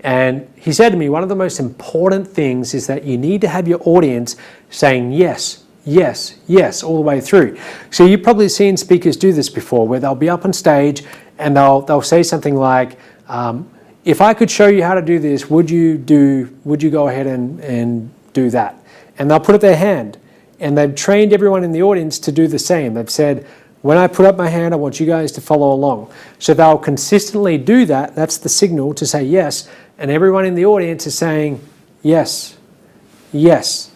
And he said to me, one of the most important things is that you need to have your audience saying yes, yes, yes, all the way through. So you've probably seen speakers do this before, where they'll be up on stage and they'll say something like, if I could show you how to do this, would you go ahead and do that? And they'll put up their hand. And they've trained everyone in the audience to do the same. They've said, when I put up my hand, I want you guys to follow along. So they'll consistently do that. That's the signal to say yes. And everyone in the audience is saying yes, yes,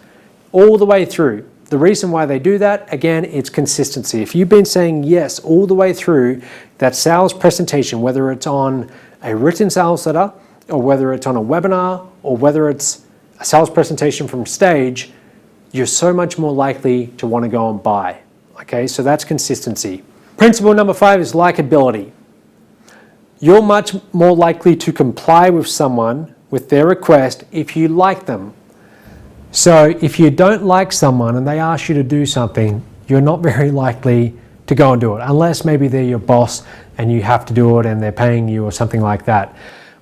all the way through. The reason why they do that, again, it's consistency. If you've been saying yes all the way through that sales presentation, whether it's on a written sales letter, or whether it's on a webinar, or whether it's a sales presentation from stage, you're so much more likely to want to go and buy. Okay, so that's consistency. Principle number 5 is likability. You're much more likely to comply with someone with their request if you like them. So if you don't like someone and they ask you to do something, you're not very likely to go and do it, unless maybe they're your boss and you have to do it and they're paying you or something like that.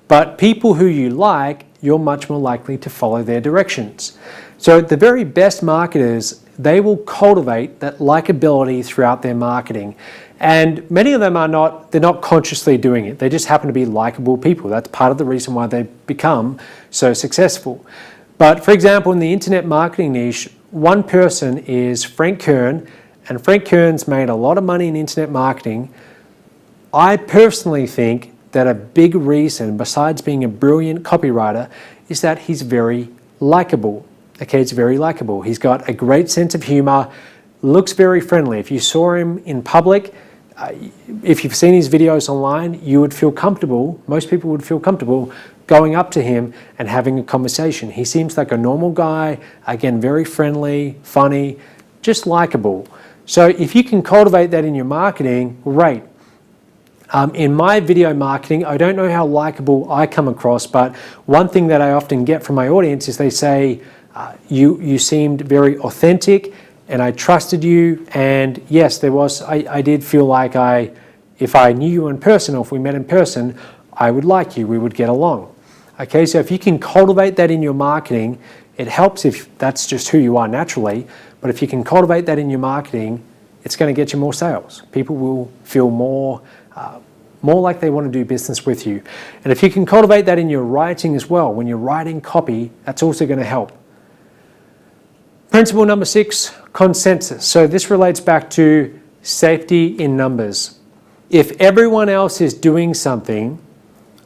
But people who you like, you're much more likely to follow their directions. So the very best marketers, they will cultivate that likability throughout their marketing. And many of them they're not consciously doing it. They just happen to be likable people. That's part of the reason why they've become so successful. But for example, in the internet marketing niche, one person is Frank Kern, and Frank Kern's made a lot of money in internet marketing. I personally think that a big reason, besides being a brilliant copywriter, is that he's very likable. Okay, it's very likable. He's got a great sense of humor, looks very friendly. If you saw him in public, if you've seen his videos online, you would feel comfortable, most people would feel comfortable going up to him and having a conversation. He seems like a normal guy, again, very friendly, funny, just likable. So if you can cultivate that in your marketing, great. In my video marketing, I don't know how likable I come across, but one thing that I often get from my audience is they say, you seemed very authentic and I trusted you, and yes, I did feel like if I knew you in person or if we met in person, I would like you, we would get along. Okay, so if you can cultivate that in your marketing, it helps if that's just who you are naturally, but if you can cultivate that in your marketing, it's going to get you more sales. People will feel more like they want to do business with you. And if you can cultivate that in your writing as well, when you're writing copy, that's also going to help. Principle number 6, consensus. So this relates back to safety in numbers. If everyone else is doing something,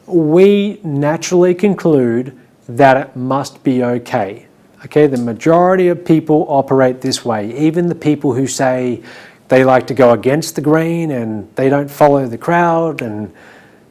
we naturally conclude that it must be okay. Okay, the majority of people operate this way. Even the people who say they like to go against the grain and they don't follow the crowd and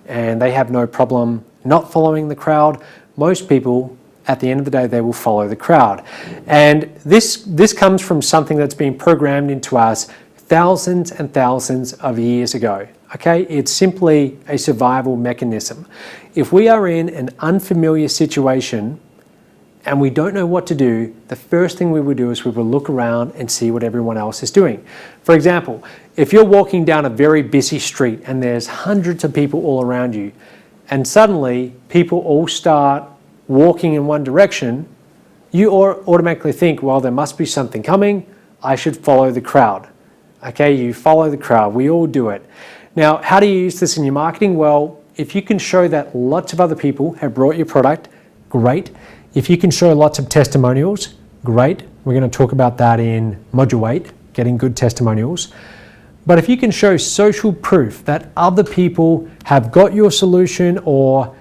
they have no problem not following the crowd, most people, at the end of the day, they will follow the crowd. And this comes from something that's been programmed into us thousands and thousands of years ago. Okay, it's simply a survival mechanism. If we are in an unfamiliar situation and we don't know what to do, the first thing we would do is we will look around and see what everyone else is doing. For example, if you're walking down a very busy street and there's hundreds of people all around you, and suddenly people all start walking in one direction, you automatically think, well, there must be something coming, I should follow the crowd. Okay, you follow the crowd, we all do it. Now, how do you use this in your marketing? Well, if you can show that lots of other people have brought your product, great. If you can show lots of testimonials, great. We're going to talk about that in Module 8, getting good testimonials. But if you can show social proof that other people have got your solution or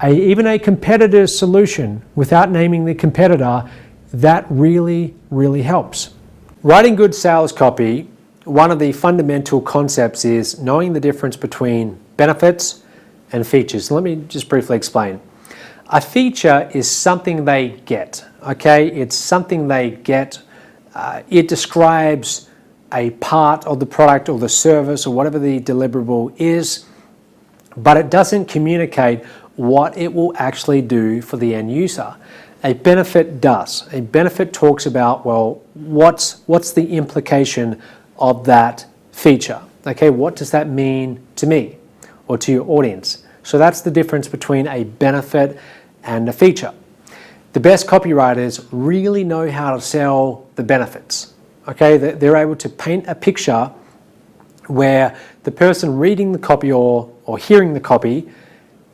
even a competitor's solution without naming the competitor, that really, really helps. Writing good sales copy, one of the fundamental concepts is knowing the difference between benefits and features. Let me just briefly explain. A feature is something they get, okay? It's something they get. It describes a part of the product or the service or whatever the deliverable is, but it doesn't communicate what it will actually do for the end user. A benefit does. A benefit talks about, well, what's the implication of that feature? Okay, what does that mean to me or to your audience? So that's the difference between a benefit and a feature. The best copywriters really know how to sell the benefits. Okay, they're able to paint a picture where the person reading the copy or hearing the copy,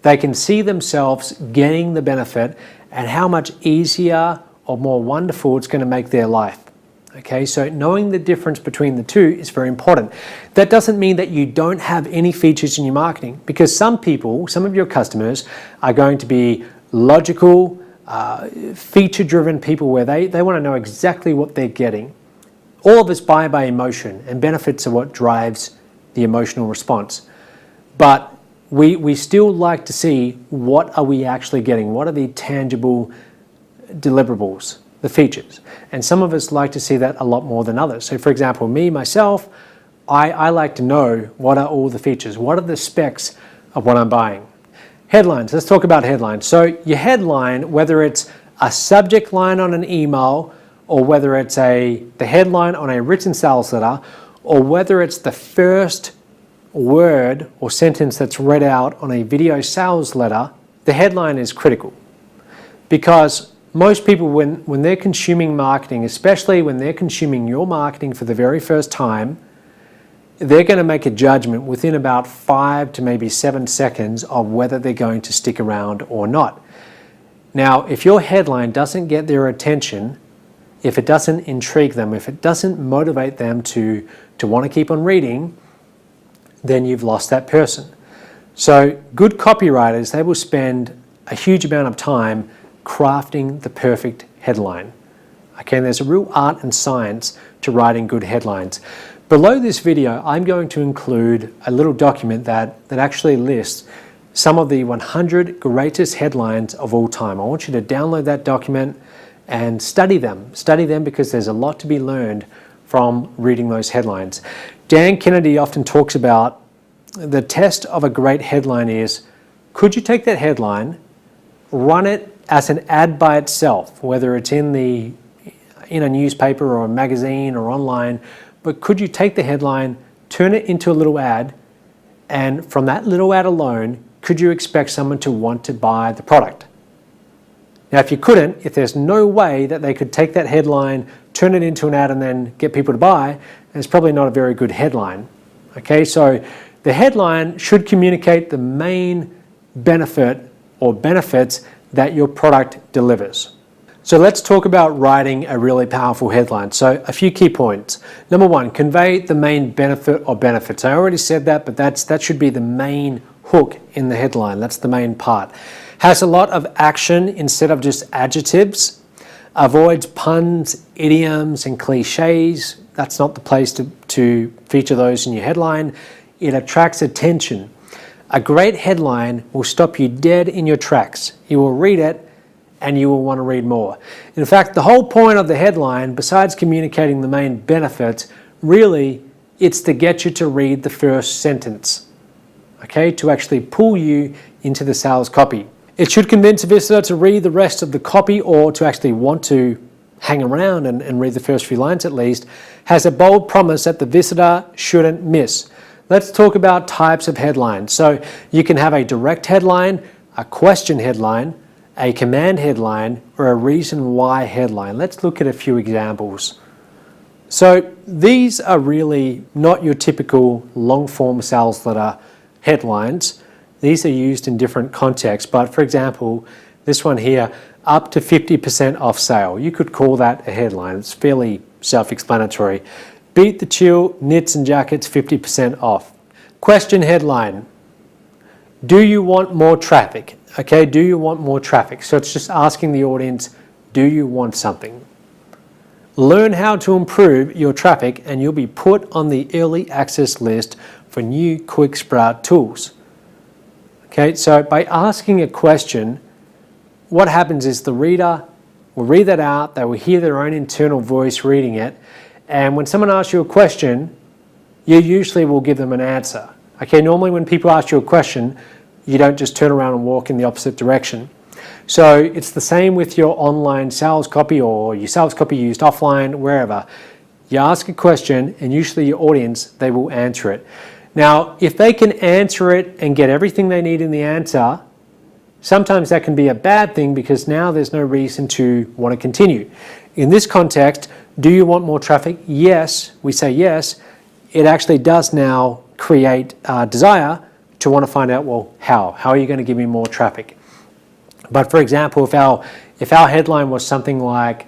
they can see themselves getting the benefit and how much easier or more wonderful it's going to make their life. Okay, so knowing the difference between the two is very important. That doesn't mean that you don't have any features in your marketing, because some people, some of your customers are going to be logical, feature-driven people where they want to know exactly what they're getting. All of us buy by emotion, and benefits are what drives the emotional response. But we still like to see what are we actually getting, what are the tangible deliverables, the features. And some of us like to see that a lot more than others. So for example, myself, I like to know what are all the features, what are the specs of what I'm buying. Headlines, let's talk about headlines. So your headline, whether it's a subject line on an email, or whether it's the headline on a written sales letter, or whether it's the first word or sentence that's read out on a video sales letter, the headline is critical. Because most people, when they're consuming marketing, especially when they're consuming your marketing for the very first time, they're going to make a judgment within about 5 to maybe 7 seconds of whether they're going to stick around or not. Now, if your headline doesn't get their attention, if it doesn't intrigue them, if it doesn't motivate them to want to keep on reading, then you've lost that person. So good copywriters, they will spend a huge amount of time crafting the perfect headline. Okay, and there's a real art and science to writing good headlines. Below this video, I'm going to include a little document that actually lists some of the 100 greatest headlines of all time. I want you to download that document and study them. Study them because there's a lot to be learned from reading those headlines. Dan Kennedy often talks about the test of a great headline is, could you take that headline, run it as an ad by itself, whether it's in a newspaper or a magazine or online, but could you take the headline, turn it into a little ad, and from that little ad alone, could you expect someone to want to buy the product? Now, if you couldn't, if there's no way that they could take that headline, turn it into an ad, and then get people to buy, then it's probably not a very good headline. Okay, so the headline should communicate the main benefit or benefits that your product delivers. So let's talk about writing a really powerful headline. So a few key points. Number one, convey the main benefit or benefits. I already said that, but that should be the main hook in the headline. That's the main part. Has a lot of action instead of just adjectives. Avoids puns, idioms, and cliches. That's not the place to feature those in your headline. It attracts attention. A great headline will stop you dead in your tracks. You will read it and you will want to read more. In fact, the whole point of the headline, besides communicating the main benefits, really it's to get you to read the first sentence, okay, to actually pull you into the sales copy. It should convince a visitor to read the rest of the copy or to actually want to hang around and read the first few lines at least. Has a bold promise that the visitor shouldn't miss. Let's talk about types of headlines. So you can have a direct headline, a question headline, a command headline, or a reason why headline. Let's look at a few examples. So these are really not your typical long-form sales letter headlines. These are used in different contexts, but for example, this one here, up to 50% off sale. You could call that a headline. It's fairly self-explanatory. Beat the chill, knits and jackets 50% off. Question headline, do you want more traffic? Okay, do you want more traffic? So it's just asking the audience, do you want something? Learn how to improve your traffic and you'll be put on the early access list for new quick sprout tools. Okay, so by asking a question, what happens is the reader will read that out, they will hear their own internal voice reading it, and when someone asks you a question, you usually will give them an answer. Okay, normally when people ask you a question, you don't just turn around and walk in the opposite direction. So it's the same with your online sales copy or your sales copy used offline, wherever. You ask a question and usually your audience, they will answer it. Now, if they can answer it and get everything they need in the answer, sometimes that can be a bad thing because now there's no reason to want to continue. In this context, do you want more traffic? Yes, we say yes. It actually does now create a desire to want to find out, well, how? How are you going to give me more traffic? But for example, if our headline was something like,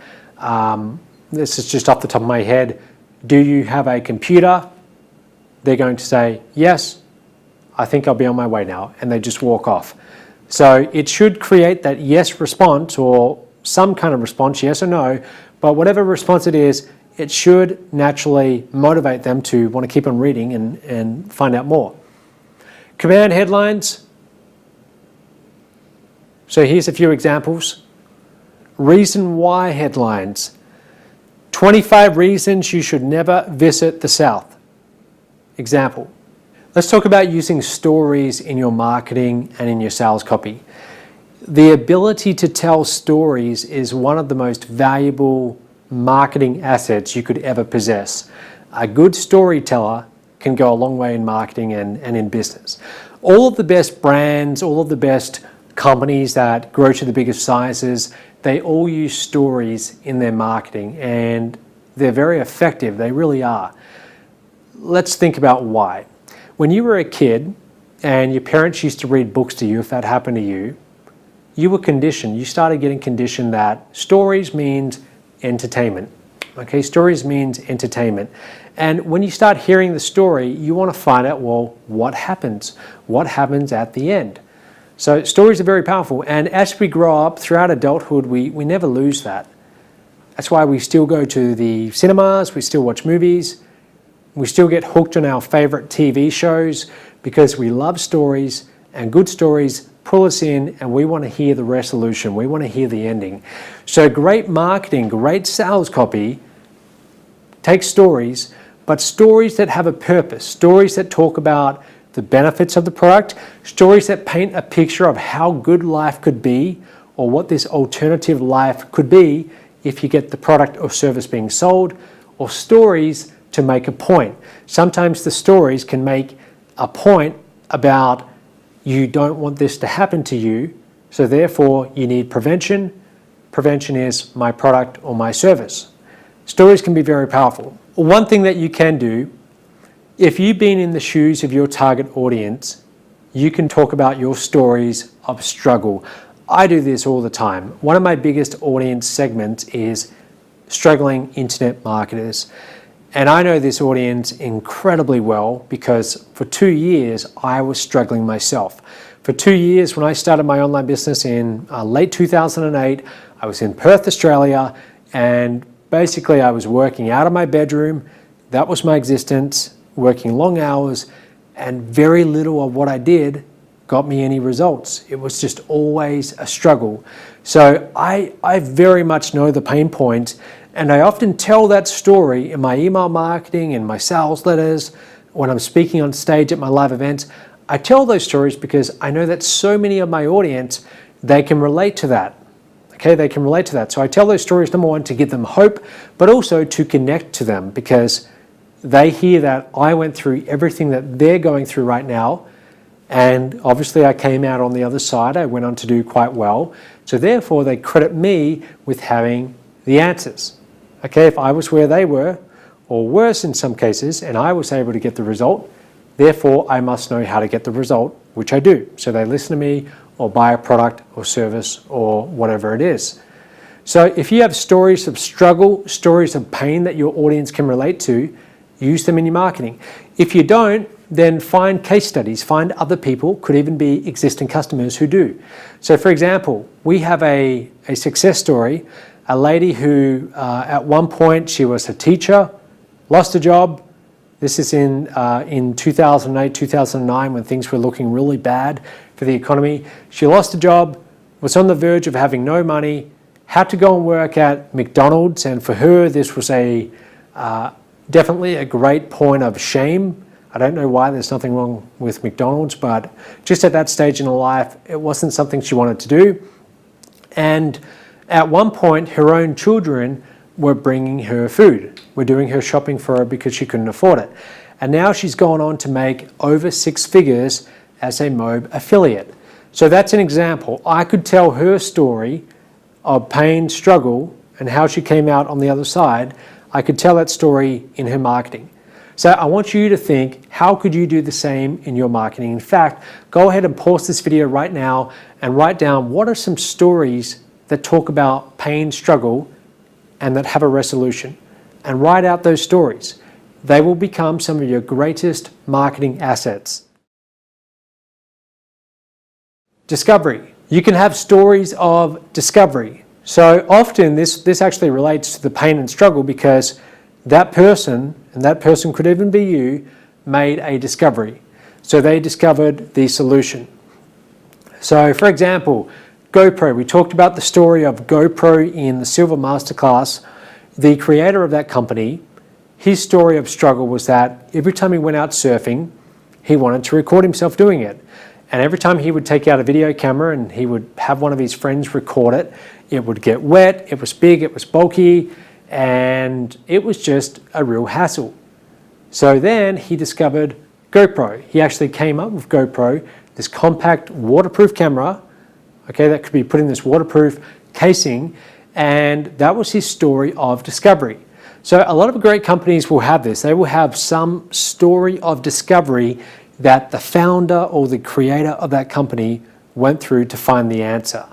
this is just off the top of my head, do you have a computer? They're going to say, yes, I think I'll be on my way now, and they just walk off. So it should create that yes response or some kind of response, yes or no, but whatever response it is, it should naturally motivate them to want to keep on reading and find out more. Command headlines. So here's a few examples. Reason why headlines. 25 reasons you should never visit the South. Example. Let's talk about using stories in your marketing and in your sales copy. The ability to tell stories is one of the most valuable marketing assets you could ever possess. A good storyteller can go a long way in marketing and in business. All of the best brands, all of the best companies that grow to the biggest sizes, they all use stories in their marketing and they're very effective. They really are. Let's think about why. When you were a kid and your parents used to read books to you, if that happened to you, you were conditioned. You started getting conditioned that stories means entertainment. Okay, stories means entertainment. And when you start hearing the story, you want to find out, well, what happens? What happens at the end? So stories are very powerful. And as we grow up throughout adulthood, we never lose that. That's why we still go to the cinemas, we still watch movies, we still get hooked on our favorite TV shows because we love stories, and good stories pull us in and we want to hear the resolution. We want to hear the ending. So great marketing, great sales copy takes stories, but stories that have a purpose, stories that talk about the benefits of the product, stories that paint a picture of how good life could be or what this alternative life could be if you get the product or service being sold, or stories to make a point. Sometimes the stories can make a point about you don't want this to happen to you, so therefore you need prevention. Prevention is my product or my service. Stories can be very powerful. One thing that you can do, if you've been in the shoes of your target audience, you can talk about your stories of struggle. I do this all the time. One of my biggest audience segments is struggling internet marketers. And I know this audience incredibly well because for 2 years, I was struggling myself. For 2 years, when I started my online business in late 2008, I was in Perth, Australia, and basically I was working out of my bedroom. That was my existence, working long hours, and very little of what I did got me any results. It was just always a struggle. So I very much know the pain point, and I often tell that story in my email marketing, in my sales letters, when I'm speaking on stage at my live events. I tell those stories because I know that so many of my audience, they can relate to that. Okay, they can relate to that. So I tell those stories, number one, to give them hope, but also to connect to them because they hear that I went through everything that they're going through right now. And obviously I came out on the other side. I went on to do quite well. So therefore they credit me with having the answers. Okay, if I was where they were, or worse in some cases, and I was able to get the result, therefore I must know how to get the result, which I do. So they listen to me or buy a product or service or whatever it is. So if you have stories of struggle, stories of pain that your audience can relate to, use them in your marketing. If you don't, then find case studies, find other people, could even be existing customers who do. So for example, we have a success story, a lady who at one point she was a teacher, lost a job. This is in 2008, 2009 when things were looking really bad for the economy. She lost a job, was on the verge of having no money, had to go and work at McDonald's, and for her this was definitely a great point of shame. I don't know why, there's nothing wrong with McDonald's, but just at that stage in her life, it wasn't something she wanted to do. And at one point, her own children were bringing her food, were doing her shopping for her because she couldn't afford it. And now she's gone on to make over 6 figures as a Mobe affiliate. So that's an example. I could tell her story of pain, struggle, and how she came out on the other side. I could tell that story in her marketing. So I want you to think, how could you do the same in your marketing? In fact, go ahead and pause this video right now and write down what are some stories that talk about pain, struggle, and that have a resolution. And write out those stories. They will become some of your greatest marketing assets. Discovery. You can have stories of discovery. So often this actually relates to the pain and struggle because that person, and that person could even be you, made a discovery. So they discovered the solution. So for example, GoPro. We talked about the story of GoPro in the Silver Masterclass. The creator of that company, his story of struggle was that every time he went out surfing, he wanted to record himself doing it. And every time he would take out a video camera and he would have one of his friends record it, it would get wet, it was big, it was bulky, and it was just a real hassle. So then he discovered GoPro. He actually came up with GoPro, this compact waterproof camera, okay, that could be put in this waterproof casing, and that was his story of discovery. So a lot of great companies will have this. They will have some story of discovery that the founder or the creator of that company went through to find the answer.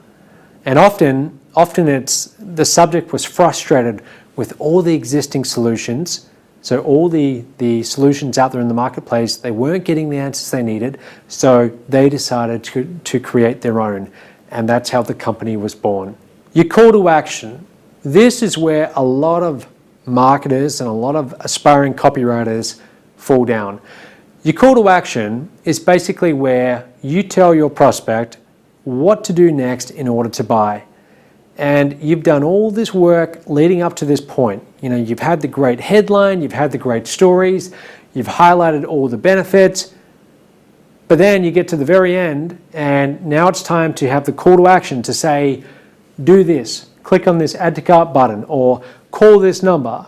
And often it's the subject was frustrated with all the existing solutions. So all the solutions out there in the marketplace, they weren't getting the answers they needed. So they decided to create their own. And that's how the company was born. Your call to action. This is where a lot of marketers and a lot of aspiring copywriters fall down. Your call to action is basically where you tell your prospect what to do next in order to buy. And you've done all this work leading up to this point. You know, you've had the great headline, you've had the great stories, you've highlighted all the benefits, but then you get to the very end and now it's time to have the call to action to say, do this, click on this add to cart button or call this number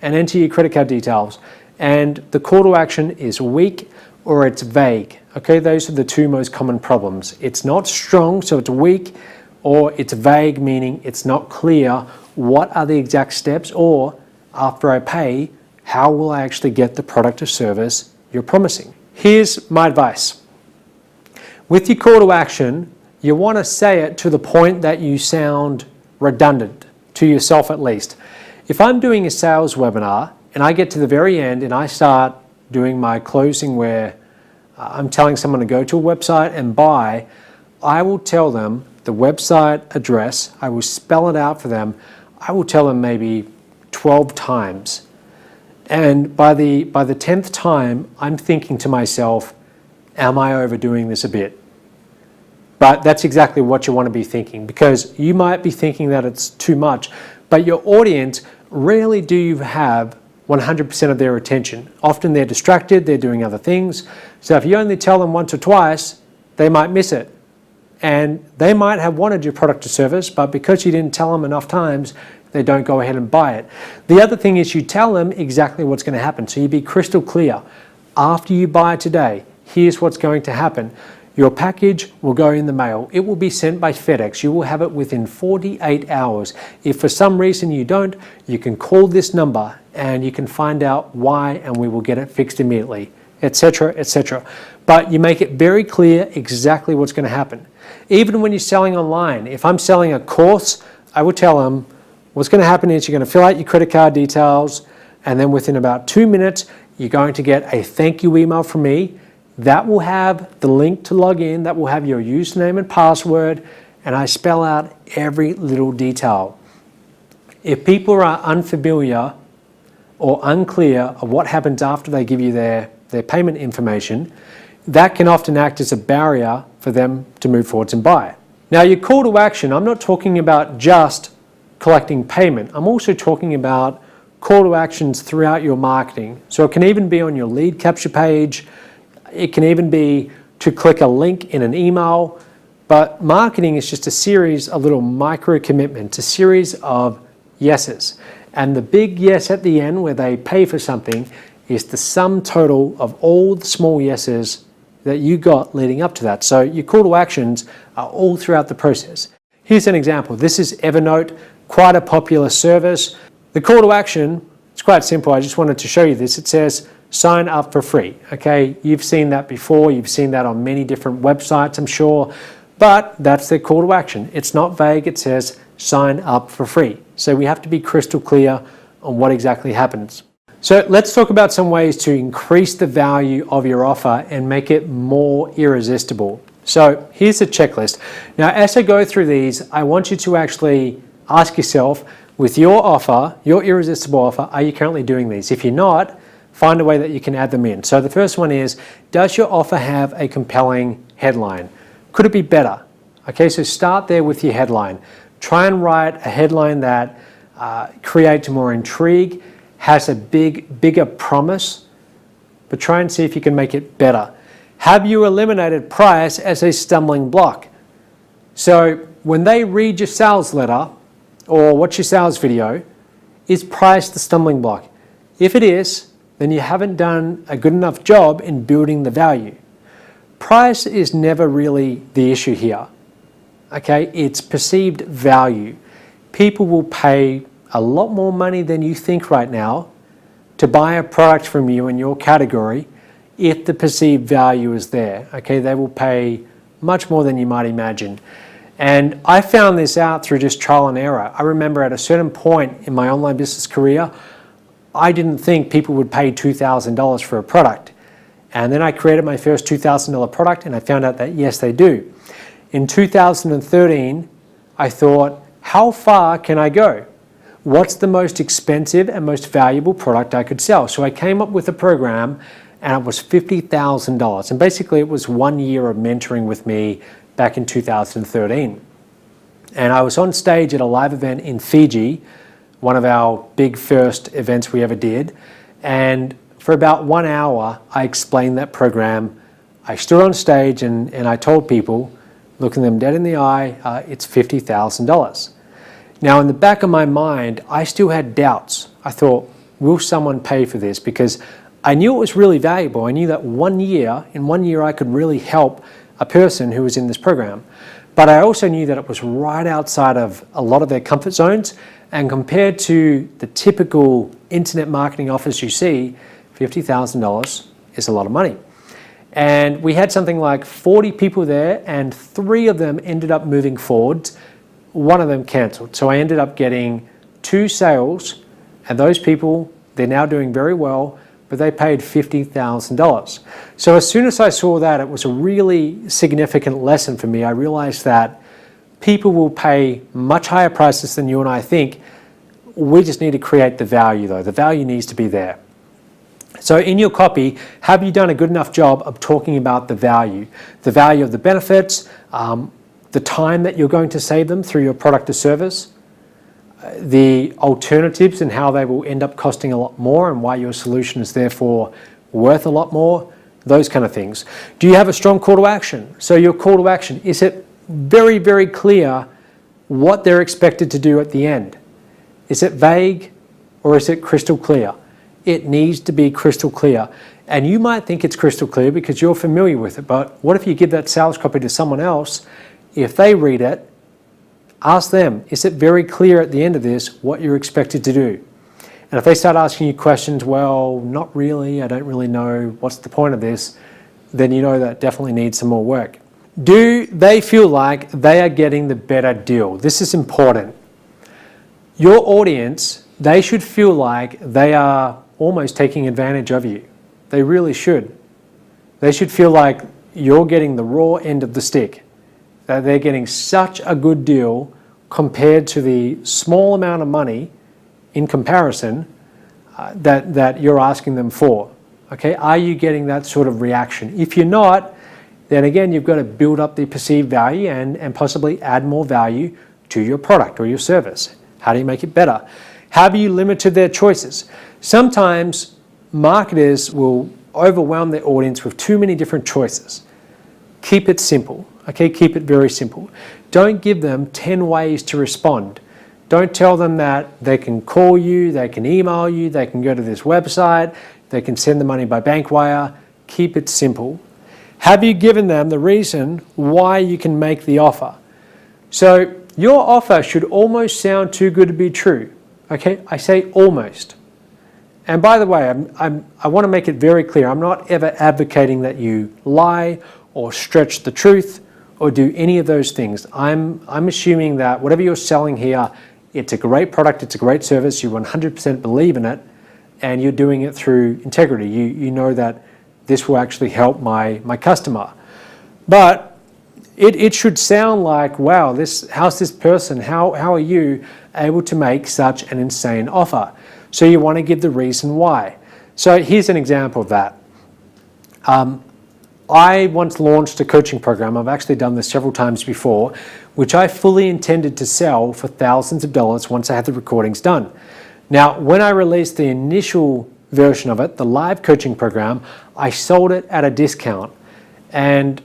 and enter your credit card details. And the call to action is weak or it's vague. Okay, those are the two most common problems. It's not strong, so it's weak, or it's vague, meaning it's not clear what are the exact steps, or after I pay, how will I actually get the product or service you're promising? Here's my advice. With your call to action, you want to say it to the point that you sound redundant, to yourself at least. If I'm doing a sales webinar and I get to the very end and I start doing my closing where I'm telling someone to go to a website and buy, I will tell them the website address, I will spell it out for them, I will tell them maybe 12 times. And by the 10th time, I'm thinking to myself, am I overdoing this a bit? But that's exactly what you want to be thinking, because you might be thinking that it's too much, but your audience, rarely do you have 100% of their attention. Often they're distracted, they're doing other things. So if you only tell them once or twice, they might miss it. And they might have wanted your product or service, but because you didn't tell them enough times, they don't go ahead and buy it. The other thing is you tell them exactly what's going to happen. So you be crystal clear. After you buy today, here's what's going to happen. Your package will go in the mail. It will be sent by FedEx. You will have it within 48 hours. If for some reason you don't, you can call this number and you can find out why, and we will get it fixed immediately, etc., etc. But you make it very clear exactly what's going to happen. Even when you're selling online, if I'm selling a course, I would tell them what's going to happen is you're going to fill out your credit card details, and then within about 2 minutes, you're going to get a thank you email from me. That will have the link to log in, that will have your username and password, and I spell out every little detail. If people are unfamiliar or unclear of what happens after they give you their payment information, that can often act as a barrier for them to move forwards and buy. Now, your call to action, I'm not talking about just collecting payment. I'm also talking about call to actions throughout your marketing. So it can even be on your lead capture page. It can even be to click a link in an email. But marketing is just a series of little micro commitments, a series of yeses. And the big yes at the end where they pay for something is the sum total of all the small yeses that you got leading up to that. So your call to actions are all throughout the process. Here's an example. This is Evernote, quite a popular service. The call to action, it's quite simple. I just wanted to show you this. It says sign up for free. Okay, you've seen that before. You've seen that on many different websites, I'm sure. But that's their call to action. It's not vague. It says sign up for free. So we have to be crystal clear on what exactly happens. So let's talk about some ways to increase the value of your offer and make it more irresistible. So here's a checklist. Now, as I go through these, I want you to actually ask yourself, with your offer, your irresistible offer, are you currently doing these? If you're not, find a way that you can add them in. So the first one is, does your offer have a compelling headline? Could it be better? Okay, so start there with your headline. Try and write a headline that creates more intrigue, has a bigger promise, but try and see if you can make it better. Have you eliminated price as a stumbling block? So when they read your sales letter or watch your sales video, is price the stumbling block? If it is, then you haven't done a good enough job in building the value. Price is never really the issue here. Okay, it's perceived value. People will pay a lot more money than you think right now to buy a product from you in your category if the perceived value is there. Okay, they will pay much more than you might imagine. And I found this out through just trial and error. I remember at a certain point in my online business career, I didn't think people would pay $2,000 for a product. And then I created my first $2,000 product and I found out that yes, they do. In 2013, I thought, how far can I go? What's the most expensive and most valuable product I could sell? So I came up with a program and it was $50,000. And basically it was 1 year of mentoring with me back in 2013. And I was on stage at a live event in Fiji, one of our big first events we ever did. And for about 1 hour, I explained that program. I stood on stage and I told people, looking them dead in the eye, it's $50,000. Now, in the back of my mind, I still had doubts. I thought, will someone pay for this? Because I knew it was really valuable. I knew that in 1 year, I could really help a person who was in this program. But I also knew that it was right outside of a lot of their comfort zones. And compared to the typical internet marketing offers you see, $50,000 is a lot of money. And we had something like 40 people there, and 3 of them ended up moving forward. 1 of them cancelled. So I ended up getting 2 sales, and those people, they're now doing very well, but they paid $50,000. So as soon as I saw that, it was a really significant lesson for me. I realized that people will pay much higher prices than you and I think. We just need to create the value though. The value needs to be there. So in your copy, have you done a good enough job of talking about the value of the benefits, the time that you're going to save them through your product or service, the alternatives and how they will end up costing a lot more and why your solution is therefore worth a lot more, those kind of things. Do you have a strong call to action? So your call to action, is it very, very clear what they're expected to do at the end? Is it vague or is it crystal clear? It needs to be crystal clear. And you might think it's crystal clear because you're familiar with it, but what if you give that sales copy to someone else? If they read it, ask them, is it very clear at the end of this what you're expected to do? And if they start asking you questions, well, not really, I don't really know, what's the point of this? Then you know that definitely needs some more work. Do they feel like they are getting the better deal? This is important. Your audience, they should feel like they are almost taking advantage of you. They really should. They should feel like you're getting the raw end of the stick, that they're getting such a good deal compared to the small amount of money in comparison that you're asking them for. Okay, are you getting that sort of reaction? If you're not, then again, you've got to build up the perceived value and possibly add more value to your product or your service. How do you make it better? Have you limited their choices? Sometimes marketers will overwhelm their audience with too many different choices. Keep it simple, okay? Keep it very simple. Don't give them 10 ways to respond. Don't tell them that they can call you, they can email you, they can go to this website, they can send the money by bank wire. Keep it simple. Have you given them the reason why you can make the offer? So your offer should almost sound too good to be true. Okay, I say almost. And by the way, I want to make it very clear, I'm not ever advocating that you lie or stretch the truth or do any of those things. I'm assuming that whatever you're selling here, it's a great product, it's a great service, you 100% believe in it, and you're doing it through integrity. You know that this will actually help my customer. But it should sound like, wow, how's this person, how are you able to make such an insane offer? So you want to give the reason why. So here's an example of that. I once launched a coaching program, I've actually done this several times before, which I fully intended to sell for thousands of dollars once I had the recordings done. Now, when I released the initial version of it, the live coaching program, I sold it at a discount. And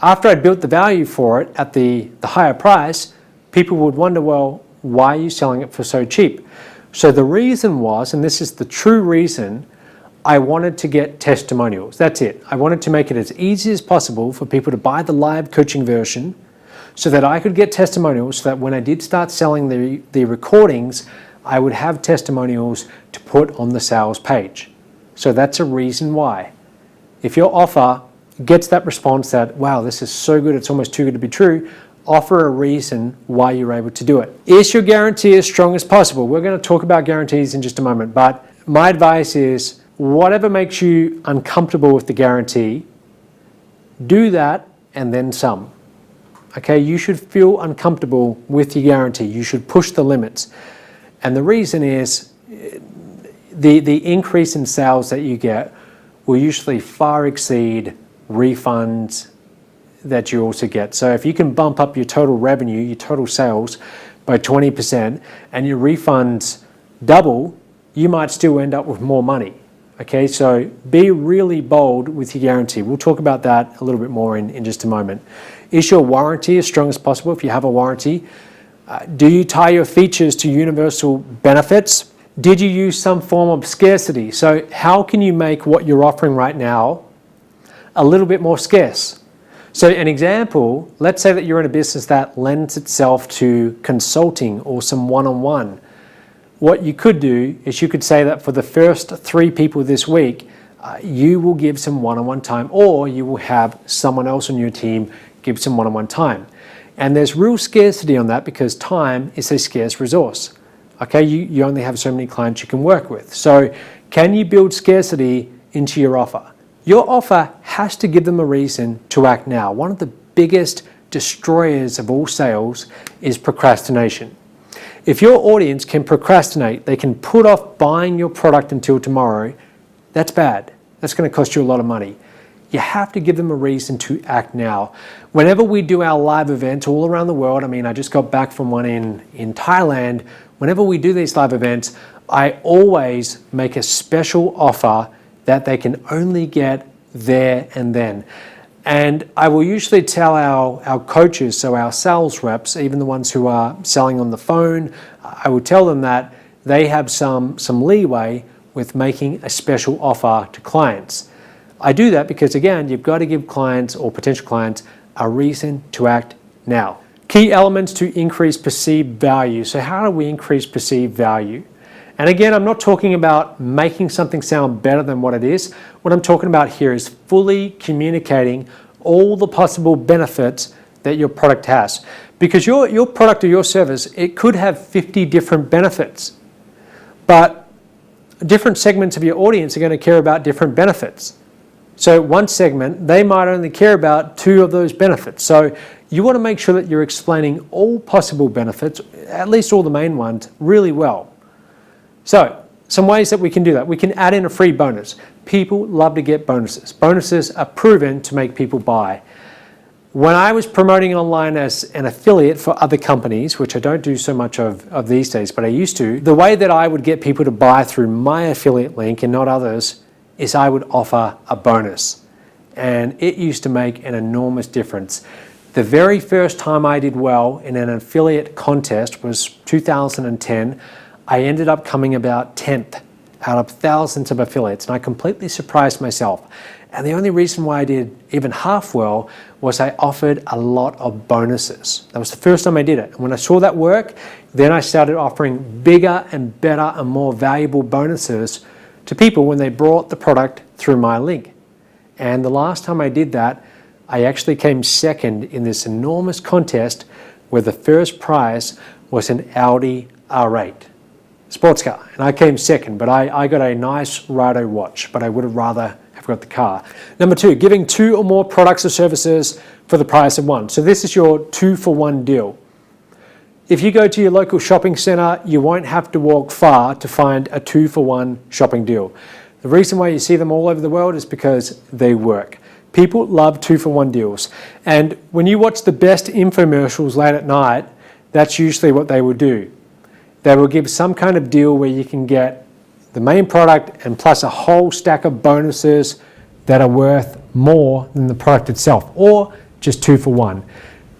after I'd built the value for it at the higher price, people would wonder, well, why are you selling it for so cheap? So the reason was, and this is the true reason, I wanted to get testimonials. That's it. I wanted to make it as easy as possible for people to buy the live coaching version so that I could get testimonials so that when I did start selling the recordings, I would have testimonials to put on the sales page. So that's a reason why. If your offer gets that response that, wow, this is so good, it's almost too good to be true, offer a reason why you're able to do it. Is your guarantee as strong as possible? We're going to talk about guarantees in just a moment, but my advice is whatever makes you uncomfortable with the guarantee, do that and then some. Okay, you should feel uncomfortable with your guarantee. You should push the limits. And the reason is the increase in sales that you get will usually far exceed refunds that you also get. So if you can bump up your total revenue, your total sales by 20% and your refunds double, you might still end up with more money. Okay, so be really bold with your guarantee. We'll talk about that a little bit more in just a moment. Is your warranty as strong as possible if you have a warranty? Do you tie your features to universal benefits? Did you use some form of scarcity? So how can you make what you're offering right now a little bit more scarce? So an example, let's say that you're in a business that lends itself to consulting or some one-on-one. What you could do is you could say that for the first 3 people this week, you will give some one-on-one time, or you will have someone else on your team give some one-on-one time. And there's real scarcity on that because time is a scarce resource. Okay, you only have so many clients you can work with. So can you build scarcity into your offer? Your offer has to give them a reason to act now. One of the biggest destroyers of all sales is procrastination. If your audience can procrastinate, they can put off buying your product until tomorrow, that's bad. That's going to cost you a lot of money. You have to give them a reason to act now. Whenever we do our live events all around the world, I just got back from one in Thailand. Whenever we do these live events, I always make a special offer that they can only get there and then. And I will usually tell our coaches, so our sales reps, even the ones who are selling on the phone, I will tell them that they have some leeway with making a special offer to clients. I do that because, again, you've got to give clients or potential clients a reason to act now. Key elements to increase perceived value. So how do we increase perceived value? And again, I'm not talking about making something sound better than what it is. What I'm talking about here is fully communicating all the possible benefits that your product has. Because your product or your service, it could have 50 different benefits. But different segments of your audience are going to care about different benefits. So one segment, they might only care about 2 of those benefits. So you want to make sure that you're explaining all possible benefits, at least all the main ones, really well. So, some ways that we can do that. We can add in a free bonus. People love to get bonuses. Bonuses are proven to make people buy. When I was promoting online as an affiliate for other companies, which I don't do so much of these days, but I used to, the way that I would get people to buy through my affiliate link and not others is I would offer a bonus. And it used to make an enormous difference. The very first time I did well in an affiliate contest was 2010. I ended up coming about 10th out of thousands of affiliates, and I completely surprised myself. And the only reason why I did even half well was I offered a lot of bonuses. That was the first time I did it. And when I saw that work, then I started offering bigger and better and more valuable bonuses to people when they brought the product through my link. And the last time I did that, I actually came second in this enormous contest where the first prize was an Audi R8 sports car. And I came second, but I got a nice Rado watch, but I would have rather have got the car. Number 2, giving 2 or more products or services for the price of 1. So this is your 2-for-1 deal. If you go to your local shopping center, you won't have to walk far to find a 2-for-1 shopping deal. The reason why you see them all over the world is because they work. People love 2-for-1 deals. And when you watch the best infomercials late at night, that's usually what they will do. They will give some kind of deal where you can get the main product and plus a whole stack of bonuses that are worth more than the product itself, or just 2-for-1.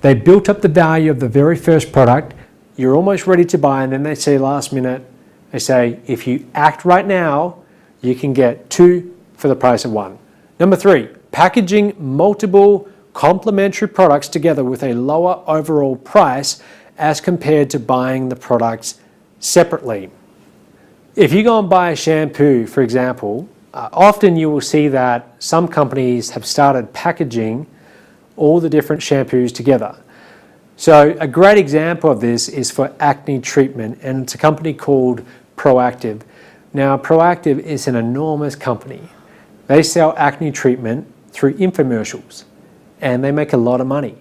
They built up the value of the very first product, you're almost ready to buy, and then they say last minute, they say, if you act right now, you can get 2 for the price of 1. Number 3, packaging multiple complementary products together with a lower overall price as compared to buying the products separately. If you go and buy a shampoo, for example, often you will see that some companies have started packaging all the different shampoos together. So a great example of this is for acne treatment, and it's a company called Proactive. Now, Proactive is an enormous company. They sell acne treatment through infomercials, and they make a lot of money.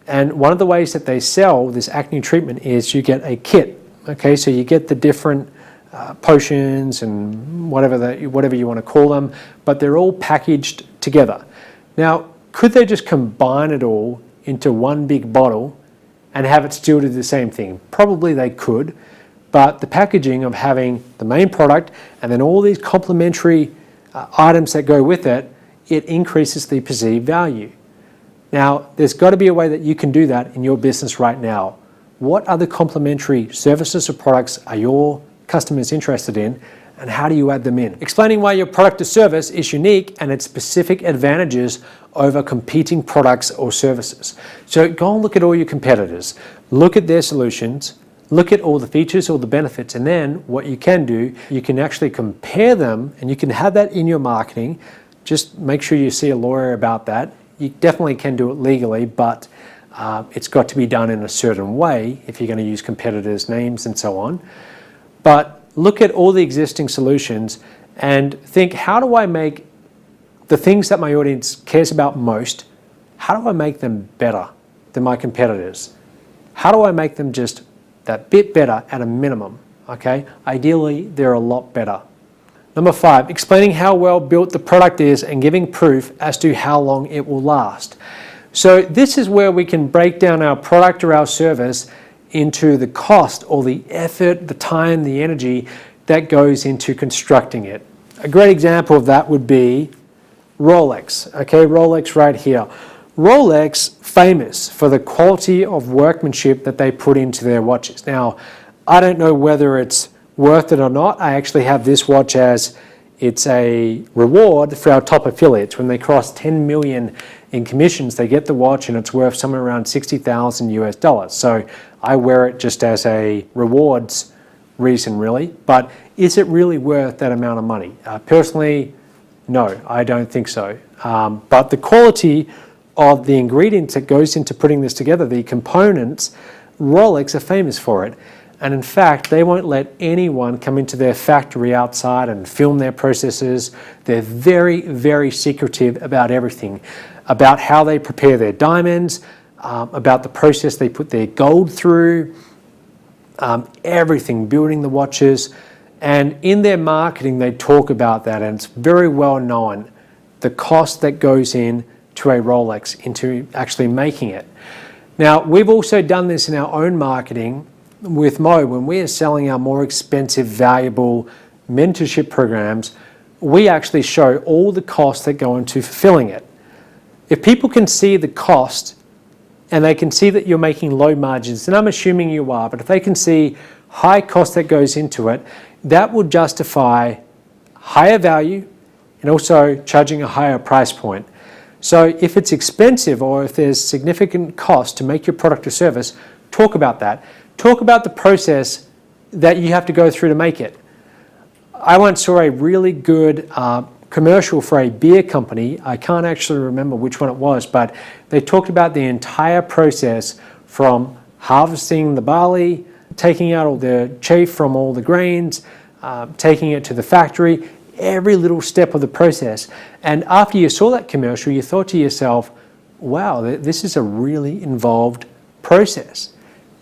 And one of the ways that they sell this acne treatment is you get a kit. Okay, so you get the different potions and whatever you want to call them, but they're all packaged together. Now, could they just combine it all into one big bottle and have it still do the same thing? Probably they could, but the packaging of having the main product and then all these complementary items that go with it, it increases the perceived value. Now, there's got to be a way that you can do that in your business right now. What other complementary services or products are your customers interested in, and how do you add them in? Explaining why your product or service is unique and its specific advantages over competing products or services. So go and look at all your competitors, look at their solutions, look at all the features, all the benefits, and then what you can do, you can actually compare them, and you can have that in your marketing. Just make sure you see a lawyer about that. You definitely can do it legally, but it's got to be done in a certain way if you're going to use competitors' names and so on. But look at all the existing solutions and think, how do I make the things that my audience cares about most, how do I make them better than my competitors? How do I make them just that bit better at a minimum? Okay, ideally they're a lot better. Number 5, explaining how well built the product is and giving proof as to how long it will last. So this is where we can break down our product or our service into the cost or the effort, the time, the energy that goes into constructing it. A great example of that would be Rolex. Okay, Rolex right here. Rolex, famous for the quality of workmanship that they put into their watches. Now, I don't know whether it's worth it or not. I actually have this watch as it's a reward for our top affiliates. When they cross 10 million in commissions, they get the watch and it's worth somewhere around $60,000 US. So I wear it just as a rewards reason, really. But is it really worth that amount of money? Personally, no, I don't think so. But the quality of the ingredients that goes into putting this together, the components, Rolex are famous for it. And in fact, they won't let anyone come into their factory outside and film their processes. They're very, very secretive about everything, about how they prepare their diamonds, about the process they put their gold through, everything, building the watches. And in their marketing, they talk about that, and it's very well known, the cost that goes in to a Rolex, into actually making it. Now, we've also done this in our own marketing with Mo. When we are selling our more expensive, valuable mentorship programs, we actually show all the costs that go into fulfilling it. If people can see the cost and they can see that you're making low margins, and I'm assuming you are, but if they can see high cost that goes into it, that will justify higher value and also charging a higher price point. So if it's expensive or if there's significant cost to make your product or service, talk about that. Talk about the process that you have to go through to make it. I once saw a really good commercial for a beer company. I can't actually remember which one it was, but they talked about the entire process from harvesting the barley, taking out all the chaff from all the grains, taking it to the factory, every little step of the process. And after you saw that commercial, you thought to yourself, wow, this is a really involved process.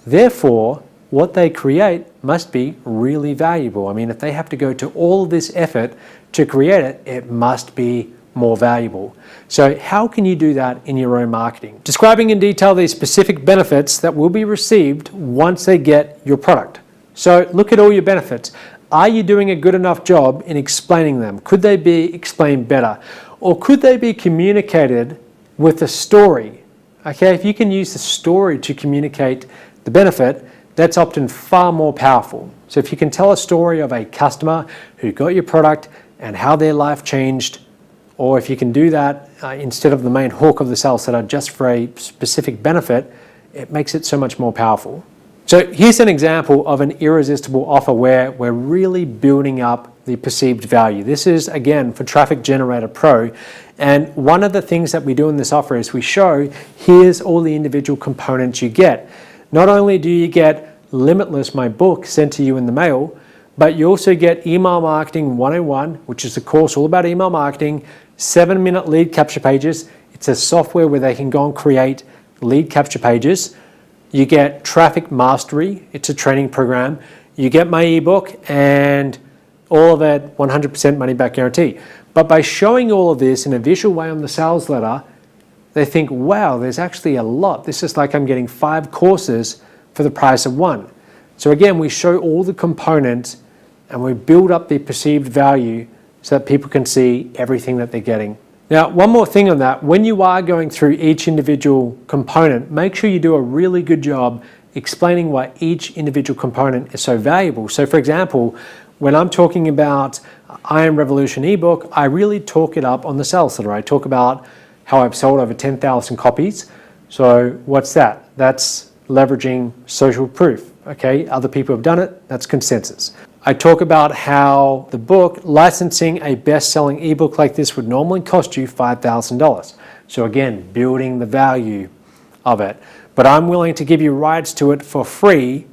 Therefore, what they create must be really valuable. I mean, if they have to go to all of this effort to create it, it must be more valuable. So how can you do that in your own marketing? Describing in detail the specific benefits that will be received once they get your product. So look at all your benefits. Are you doing a good enough job in explaining them? Could they be explained better? Or could they be communicated with a story? Okay, if you can use the story to communicate the benefit, that's often far more powerful. So if you can tell a story of a customer who got your product and how their life changed, or if you can do that instead of the main hook of the sales letter just for a specific benefit, it makes it so much more powerful. So here's an example of an irresistible offer where we're really building up the perceived value. This is, again, for Traffic Generator Pro. And one of the things that we do in this offer is we show, here's all the individual components you get. Not only do you get Limitless, my book, sent to you in the mail, but you also get Email Marketing 101, which is a course all about email marketing, 7-minute lead capture pages. It's a software where they can go and create lead capture pages. You get Traffic Mastery. It's a training program. You get my ebook and all of it 100% money back guarantee. But by showing all of this in a visual way on the sales letter, they think, wow, there's actually a lot. This is like I'm getting 5 courses for the price of 1. So again, we show all the components and we build up the perceived value so that people can see everything that they're getting. Now, one more thing on that, when you are going through each individual component, make sure you do a really good job explaining why each individual component is so valuable. So for example, when I'm talking about Iron Revolution ebook, I really talk it up on the sales letter. I talk about how I've sold over 10,000 copies. So what's that? That's leveraging social proof. Okay, other people have done it, that's consensus. I talk about how the book, licensing a best-selling ebook like this would normally cost you $5,000. So again, building the value of it. But I'm willing to give you rights to it for free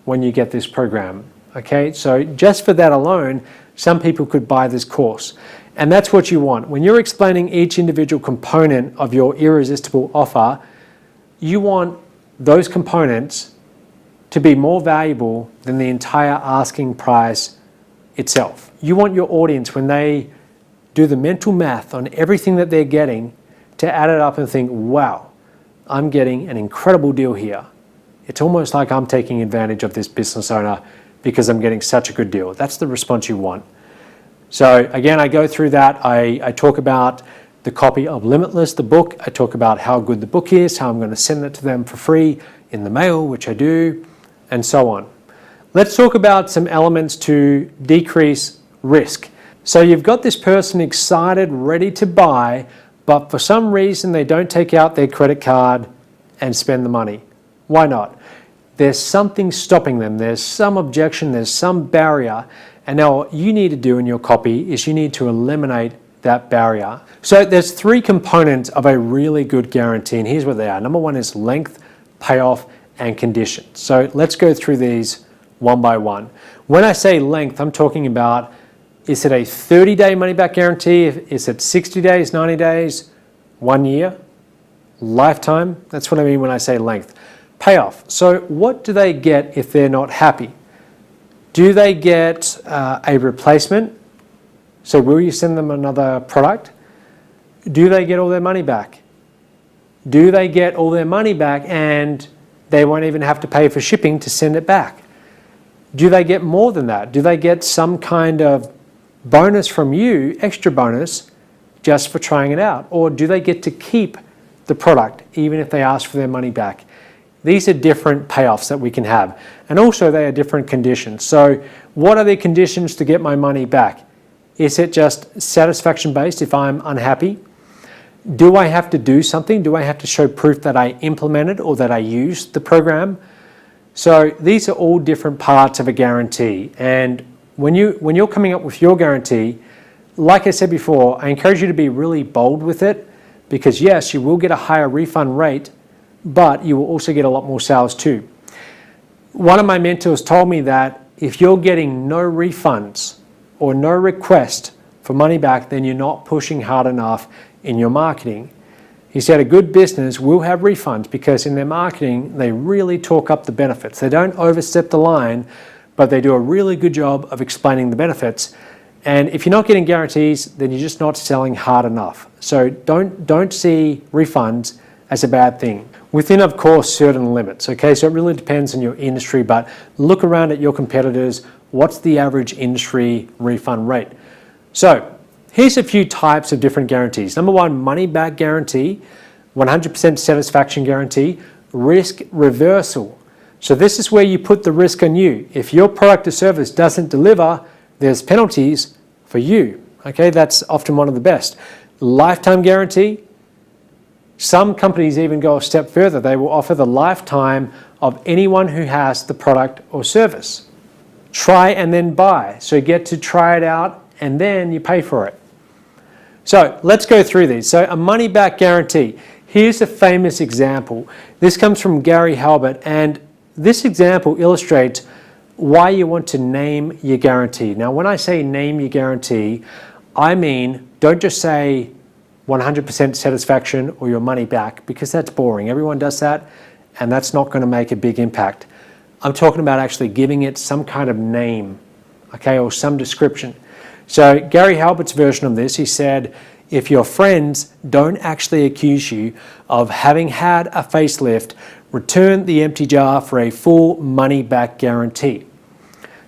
when you get this program. Okay, so just for that alone, some people could buy this course. And that's what you want. When you're explaining each individual component of your irresistible offer, you want those components to be more valuable than the entire asking price itself. You want your audience, when they do the mental math on everything that they're getting, to add it up and think, wow, I'm getting an incredible deal here. It's almost like I'm taking advantage of this business owner because I'm getting such a good deal. That's the response you want. So again, I go through that. I talk about the copy of Limitless, the book. I talk about how good the book is, how I'm going to send it to them for free in the mail, which I do, and so on. Let's talk about some elements to decrease risk. So you've got this person excited, ready to buy, but for some reason they don't take out their credit card and spend the money. Why not? There's something stopping them. There's some objection, there's some barrier. And now what you need to do in your copy is you need to eliminate that barrier. So there's 3 components of a really good guarantee, and here's what they are. Number 1 is length, payoff, and conditions. So let's go through these one by one. When I say length, I'm talking about, is it a 30-day money-back guarantee? Is it 60 days, 90 days, 1 year, lifetime? That's what I mean when I say length. Payoff. So what do they get if they're not happy? Do they get a replacement? So will you send them another product? Do they get all their money back? Do they get all their money back and they won't even have to pay for shipping to send it back? Do they get more than that? Do they get some kind of bonus from you, extra bonus, just for trying it out? Or do they get to keep the product, even if they ask for their money back. These are different payoffs that we can have. And also they are different conditions. So what are the conditions to get my money back? Is it just satisfaction based if I'm unhappy? Do I have to do something? Do I have to show proof that I implemented or that I used the program? So these are all different parts of a guarantee. And when you're coming up with your guarantee, like I said before, I encourage you to be really bold with it, because yes, you will get a higher refund rate, but you will also get a lot more sales too. One of my mentors told me that if you're getting no refunds or no request for money back, then you're not pushing hard enough in your marketing. He said a good business will have refunds because in their marketing, they really talk up the benefits. They don't overstep the line, but they do a really good job of explaining the benefits. And if you're not getting guarantees, then you're just not selling hard enough. So don't see refunds as a bad thing. Within, of course, certain limits, okay? So it really depends on your industry, but look around at your competitors. What's the average industry refund rate? So here's a few types of different guarantees. Number one, money back guarantee, 100% satisfaction guarantee, risk reversal. So this is where you put the risk on you. If your product or service doesn't deliver, there's penalties for you, okay? That's often one of the best. Lifetime guarantee. Some companies even go a step further. They will offer the lifetime of anyone who has the product or service. Try and then buy. So you get to try it out and then you pay for it. So let's go through these. So a money back guarantee. Here's a famous example. This comes from Gary Halbert, and this example illustrates why you want to name your guarantee. Now, when I say name your guarantee, I mean don't just say 100% satisfaction or your money back, because that's boring. Everyone does that, and that's not going to make a big impact. I'm talking about actually giving it some kind of name, okay, or some description. So Gary Halbert's version of this, he said, if your friends don't actually accuse you of having had a facelift, return the empty jar for a full money back guarantee.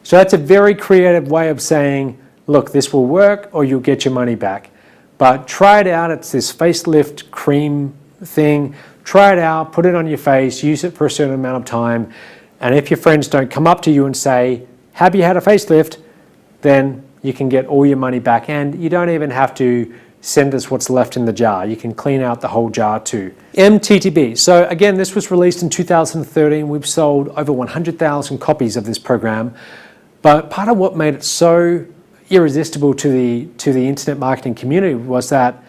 So that's a very creative way of saying, look, this will work or you'll get your money back. But try it out. It's this facelift cream thing. Try it out, put it on your face, use it for a certain amount of time. And if your friends don't come up to you and say, have you had a facelift? Then you can get all your money back. And you don't even have to send us what's left in the jar. You can clean out the whole jar too. MTTB. So again, this was released in 2013. We've sold over 100,000 copies of this program. But part of what made it so irresistible to the internet marketing community was that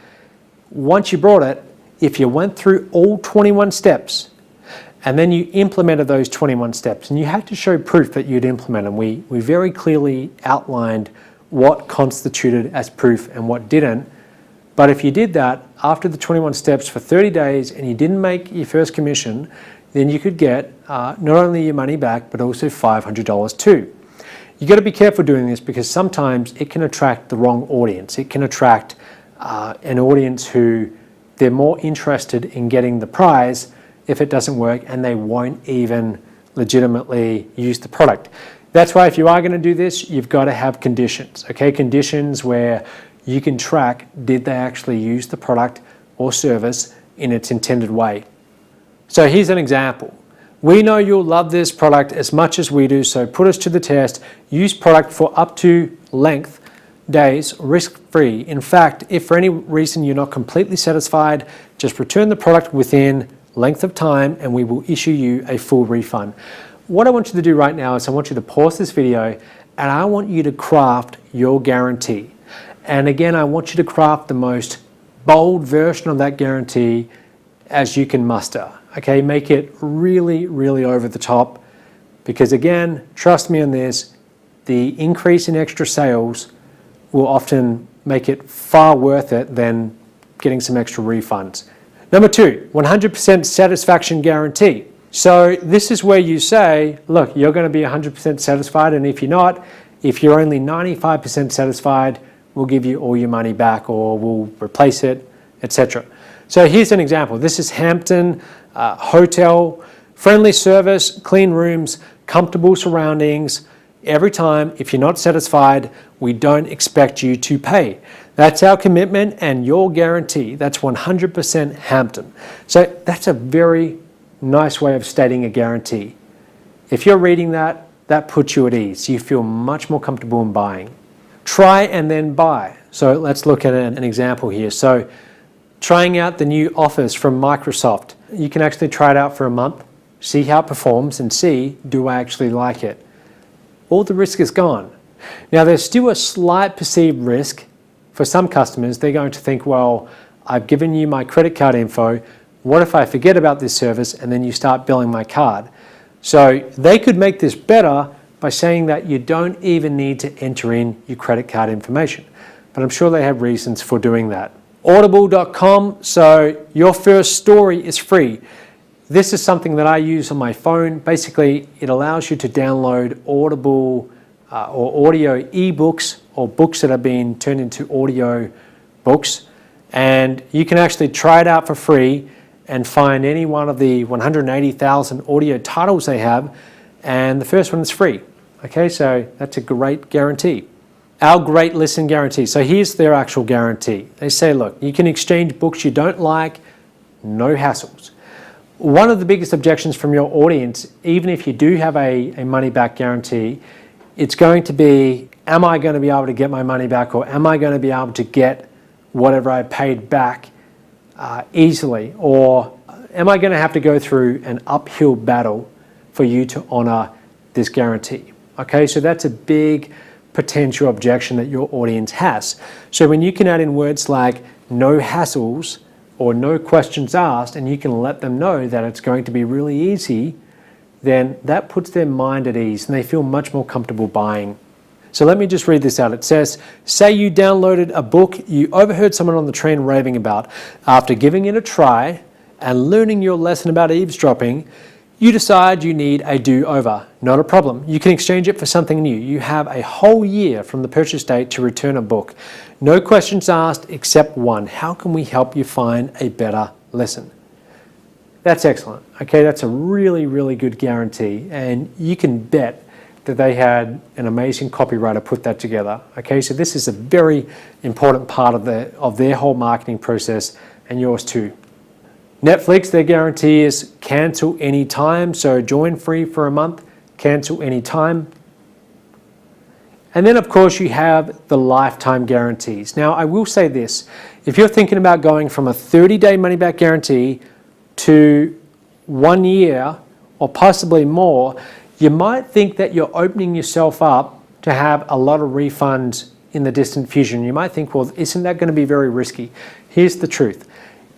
once you brought it, if you went through all 21 steps and then you implemented those 21 steps, and you had to show proof that you'd implement them, we very clearly outlined what constituted as proof and what didn't. But if you did that after the 21 steps for 30 days and you didn't make your first commission, then you could get not only your money back but also $500 too. You got to be careful doing this, because sometimes it can attract the wrong audience. It can attract an audience who they're more interested in getting the prize if it doesn't work, and they won't even legitimately use the product. That's why if you are going to do this, you've got to have conditions, okay? Conditions where you can track, did they actually use the product or service in its intended way? So here's an example. We know you'll love this product as much as we do, so put us to the test. Use product for up to length days, risk-free. In fact, if for any reason you're not completely satisfied, just return the product within length of time and we will issue you a full refund. What I want you to do right now is I want you to pause this video and I want you to craft your guarantee. And again, I want you to craft the most bold version of that guarantee as you can muster. Okay, make it really, really over the top, because again, trust me on this, the increase in extra sales will often make it far worth it than getting some extra refunds. Number two, 100% satisfaction guarantee. So this is where you say, look, you're going to be 100% satisfied, and if you're not, if you're only 95% satisfied, we'll give you all your money back or we'll replace it, etc. So here's an example. This is Hampton Hotel, friendly service, clean rooms, comfortable surroundings. Every time, if you're not satisfied, we don't expect you to pay. That's our commitment and your guarantee. That's 100% Hampton. So that's a very nice way of stating a guarantee. If you're reading that, that puts you at ease. You feel much more comfortable in buying. Try and then buy. So let's look at an example here. So trying out the new Office from Microsoft. You can actually try it out for a month, see how it performs, and see, do I actually like it? All the risk is gone. Now, there's still a slight perceived risk. For some customers, they're going to think, well, I've given you my credit card info. What if I forget about this service and then you start billing my card? So they could make this better by saying that you don't even need to enter in your credit card information. But I'm sure they have reasons for doing that. Audible.com, so your first story is free. This is something that I use on my phone. Basically, it allows you to download Audible or audio ebooks or books that are being turned into audio books. And you can actually try it out for free and find any one of the 180,000 audio titles they have, and the first one is free. Okay, so that's a great guarantee. Our Great Listen Guarantee. So here's their actual guarantee. They say, look, you can exchange books you don't like, no hassles. One of the biggest objections from your audience, even if you do have a money-back guarantee, it's going to be, am I going to be able to get my money back, or am I going to be able to get whatever I paid back easily, or am I going to have to go through an uphill battle for you to honor this guarantee? Okay, so that's a big potential objection that your audience has. So when you can add in words like no hassles or no questions asked, and you can let them know that it's going to be really easy, then that puts their mind at ease and they feel much more comfortable buying. So let me just read this out. It says, say you downloaded a book you overheard someone on the train raving about. After giving it a try and learning your lesson about eavesdropping, you decide you need a do-over. Not a problem. You can exchange it for something new. You have a whole year from the purchase date to return a book. No questions asked except one. How can we help you find a better lesson? That's excellent. Okay, that's a really, really good guarantee. And you can bet that they had an amazing copywriter put that together. Okay, so this is a very important part of their whole marketing process, and yours too. Netflix, their guarantee is cancel anytime. So join free for a month, cancel anytime. And then of course you have the lifetime guarantees. Now I will say this, if you're thinking about going from a 30-day money-back guarantee to 1 year or possibly more, you might think that you're opening yourself up to have a lot of refunds in the distant future. You might think, well, isn't that going to be very risky? Here's the truth.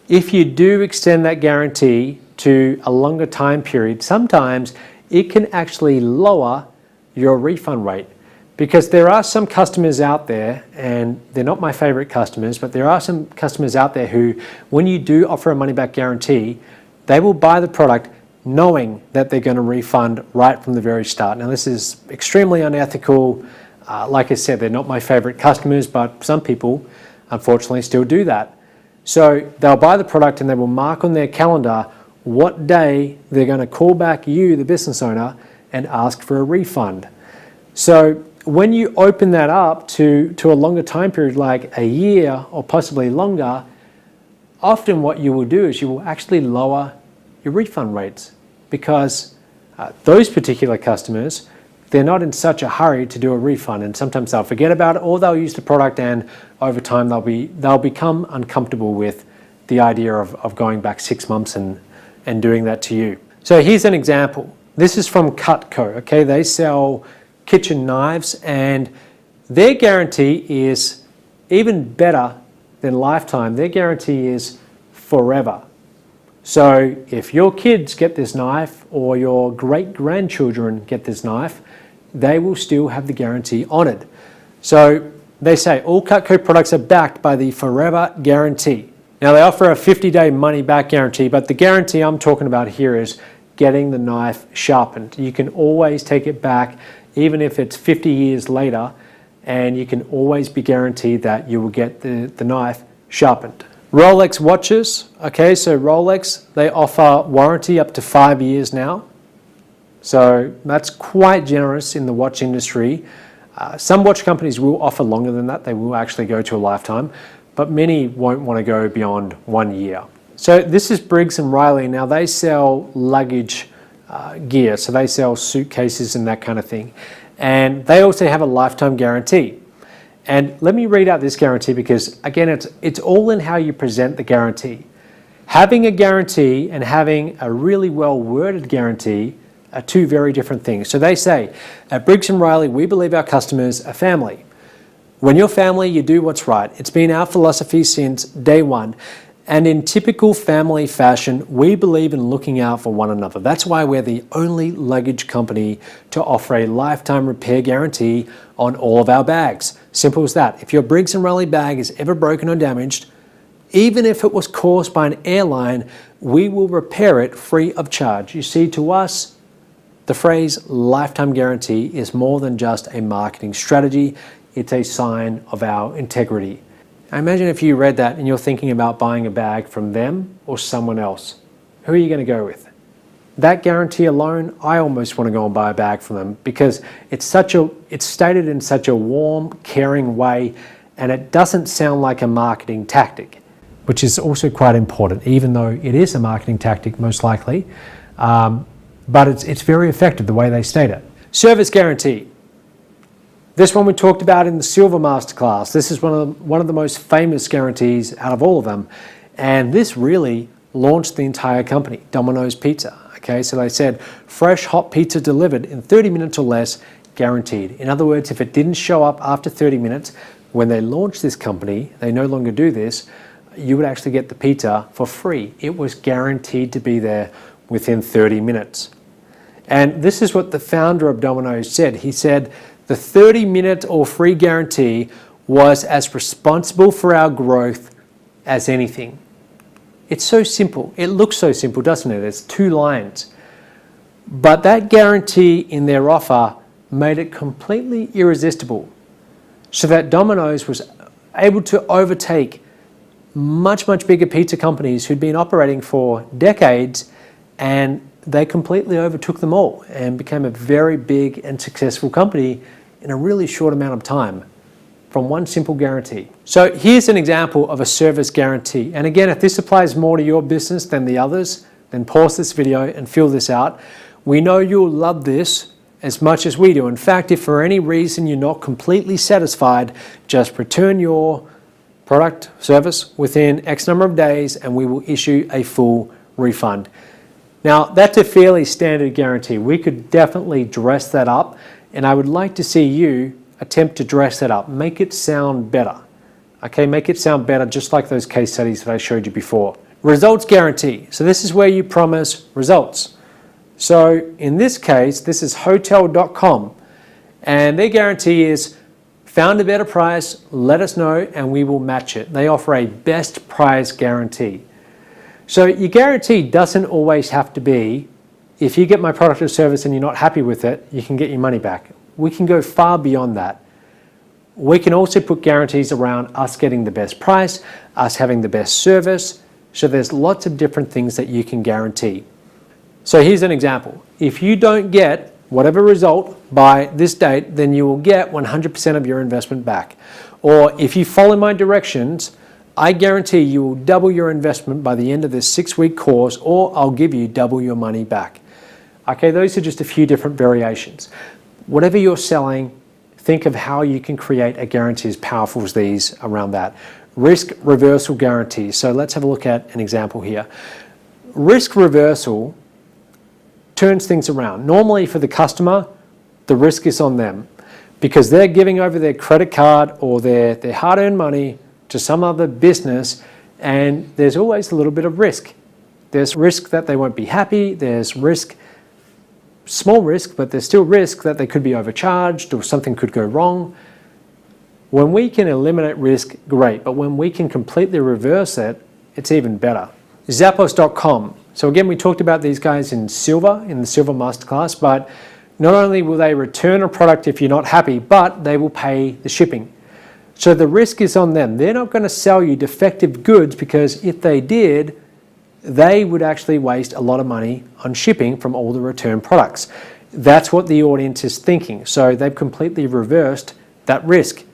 If you do extend that guarantee to a longer time period, sometimes it can actually lower your refund rate, because there are some customers out there, and they're not my favorite customers, but there are some customers out there who, when you do offer a money-back guarantee, they will buy the product knowing that they're going to refund right from the very start. Now, this is extremely unethical. Like I said, they're not my favorite customers, but some people, unfortunately, still do that. So they'll buy the product and they will mark on their calendar what day they're going to call back you, the business owner, and ask for a refund. So when you open that up to a longer time period, like a year or possibly longer, often what you will do is you will actually lower your refund rates, because those particular customers, they're not in such a hurry to do a refund, and sometimes they'll forget about it, or they'll use the product, and over time they'll become uncomfortable with the idea of going back 6 months and doing that to you. So here's an example. This is from Cutco. Okay, they sell kitchen knives, and their guarantee is even better than lifetime. Their guarantee is forever. So if your kids get this knife, or your great-grandchildren get this knife, they will still have the guarantee honored. So they say all Cutco products are backed by the Forever Guarantee. Now, they offer a 50-day money-back guarantee, but the guarantee I'm talking about here is getting the knife sharpened. You can always take it back, even if it's 50 years later, and you can always be guaranteed that you will get the knife sharpened. Rolex watches, okay, so Rolex, they offer warranty up to 5 years now. So that's quite generous in the watch industry. Some watch companies will offer longer than that. They will actually go to a lifetime, but many won't want to go beyond 1 year. So this is Briggs & Riley. Now they sell luggage gear, so they sell suitcases and that kind of thing. And they also have a lifetime guarantee. And let me read out this guarantee because, again, it's all in how you present the guarantee. Having a guarantee and having a really well-worded guarantee are two very different things. So they say, at Briggs & Riley, we believe our customers are family. When you're family, you do what's right. It's been our philosophy since day one. And in typical family fashion, we believe in looking out for one another. That's why we're the only luggage company to offer a lifetime repair guarantee on all of our bags. Simple as that. If your Briggs & Riley bag is ever broken or damaged, even if it was caused by an airline, we will repair it free of charge. You see, to us, the phrase lifetime guarantee is more than just a marketing strategy. It's a sign of our integrity. Now imagine if you read that and you're thinking about buying a bag from them or someone else. Who are you going to go with? That guarantee alone, I almost want to go and buy a bag from them because it's stated in such a warm, caring way, and it doesn't sound like a marketing tactic, which is also quite important, even though it is a marketing tactic most likely. But it's very effective the way they state it. Service guarantee. This one we talked about in the Silver Masterclass. This is one of the most famous guarantees out of all of them. And this really launched the entire company, Domino's Pizza. Okay, so they said, fresh hot pizza delivered in 30 minutes or less, guaranteed. In other words, if it didn't show up after 30 minutes, when they launched this company, they no longer do this, you would actually get the pizza for free. It was guaranteed to be there within 30 minutes. And this is what the founder of Domino's said. He said, the 30-minute or free guarantee was as responsible for our growth as anything. It's so simple. It looks so simple, doesn't it? It's 2 lines. But that guarantee in their offer made it completely irresistible, so that Domino's was able to overtake much, much bigger pizza companies who'd been operating for decades, and they completely overtook them all and became a very big and successful company in a really short amount of time from one simple guarantee. So here's an example of a service guarantee. And again, if this applies more to your business than the others, then pause this video and fill this out. We know you'll love this as much as we do. In fact, if for any reason you're not completely satisfied, just return your product, service within X number of days and we will issue a full refund. Now, that's a fairly standard guarantee. We could definitely dress that up, and I would like to see you attempt to dress that up. Make it sound better. Okay, make it sound better, just like those case studies that I showed you before. Results guarantee. So this is where you promise results. So in this case, this is hotel.com, and their guarantee is, found a better price, let us know, and we will match it. They offer a best price guarantee. So your guarantee doesn't always have to be, if you get my product or service and you're not happy with it, you can get your money back. We can go far beyond that. We can also put guarantees around us getting the best price, us having the best service. So there's lots of different things that you can guarantee. So here's an example. If you don't get whatever result by this date, then you will get 100% of your investment back. Or if you follow my directions, I guarantee you will double your investment by the end of this 6-week course, or I'll give you double your money back. Okay, those are just a few different variations. Whatever you're selling, think of how you can create a guarantee as powerful as these around that. Risk reversal guarantee. So let's have a look at an example here. Risk reversal turns things around. Normally for the customer, the risk is on them because they're giving over their credit card or their hard-earned money to some other business, and there's always a little bit of risk. There's risk that they won't be happy, there's risk, small risk, but there's still risk that they could be overcharged or something could go wrong. When we can eliminate risk, great, but when we can completely reverse it, it's even better. Zappos.com. So again, we talked about these guys in the Silver Masterclass, but not only will they return a product if you're not happy, but they will pay the shipping. So the risk is on them. They're not going to sell you defective goods because if they did, they would actually waste a lot of money on shipping from all the return products. That's what the audience is thinking. So they've completely reversed that risk.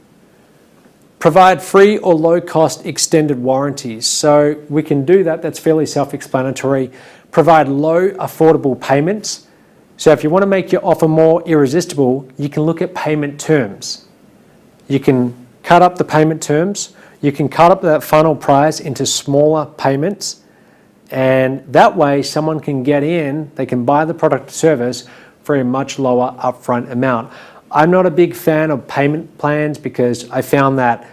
Provide free or low-cost extended warranties. So we can do that. That's fairly self-explanatory. Provide low, affordable payments. So if you want to make your offer more irresistible, you can look at payment terms. You can cut up the payment terms. You can cut up that final price into smaller payments. And that way someone can get in, they can buy the product or service for a much lower upfront amount. I'm not a big fan of payment plans because I found that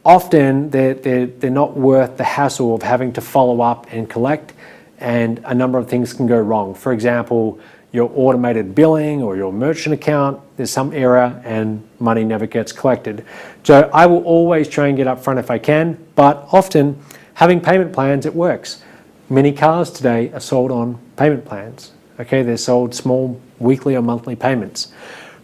often they're not worth the hassle of having to follow up and collect, and a number of things can go wrong. For example, your automated billing or your merchant account, there's some error and money never gets collected. So I will always try and get up front if I can, but often having payment plans, it works. Many cars today are sold on payment plans. Okay, they're sold small weekly or monthly payments.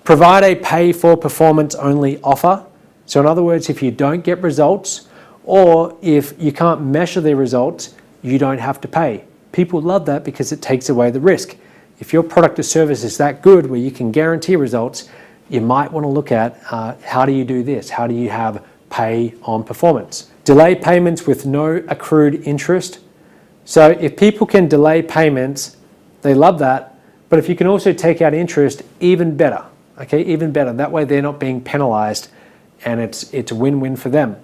Provide a pay for performance only offer. So in other words, if you don't get results or if you can't measure the results, you don't have to pay. People love that because it takes away the risk. If your product or service is that good where you can guarantee results, you might want to look at how do you do this? How do you have pay on performance? Delay payments with no accrued interest. So if people can delay payments, they love that. But if you can also take out interest, even better. Okay, even better. That way they're not being penalized and it's a win-win for them.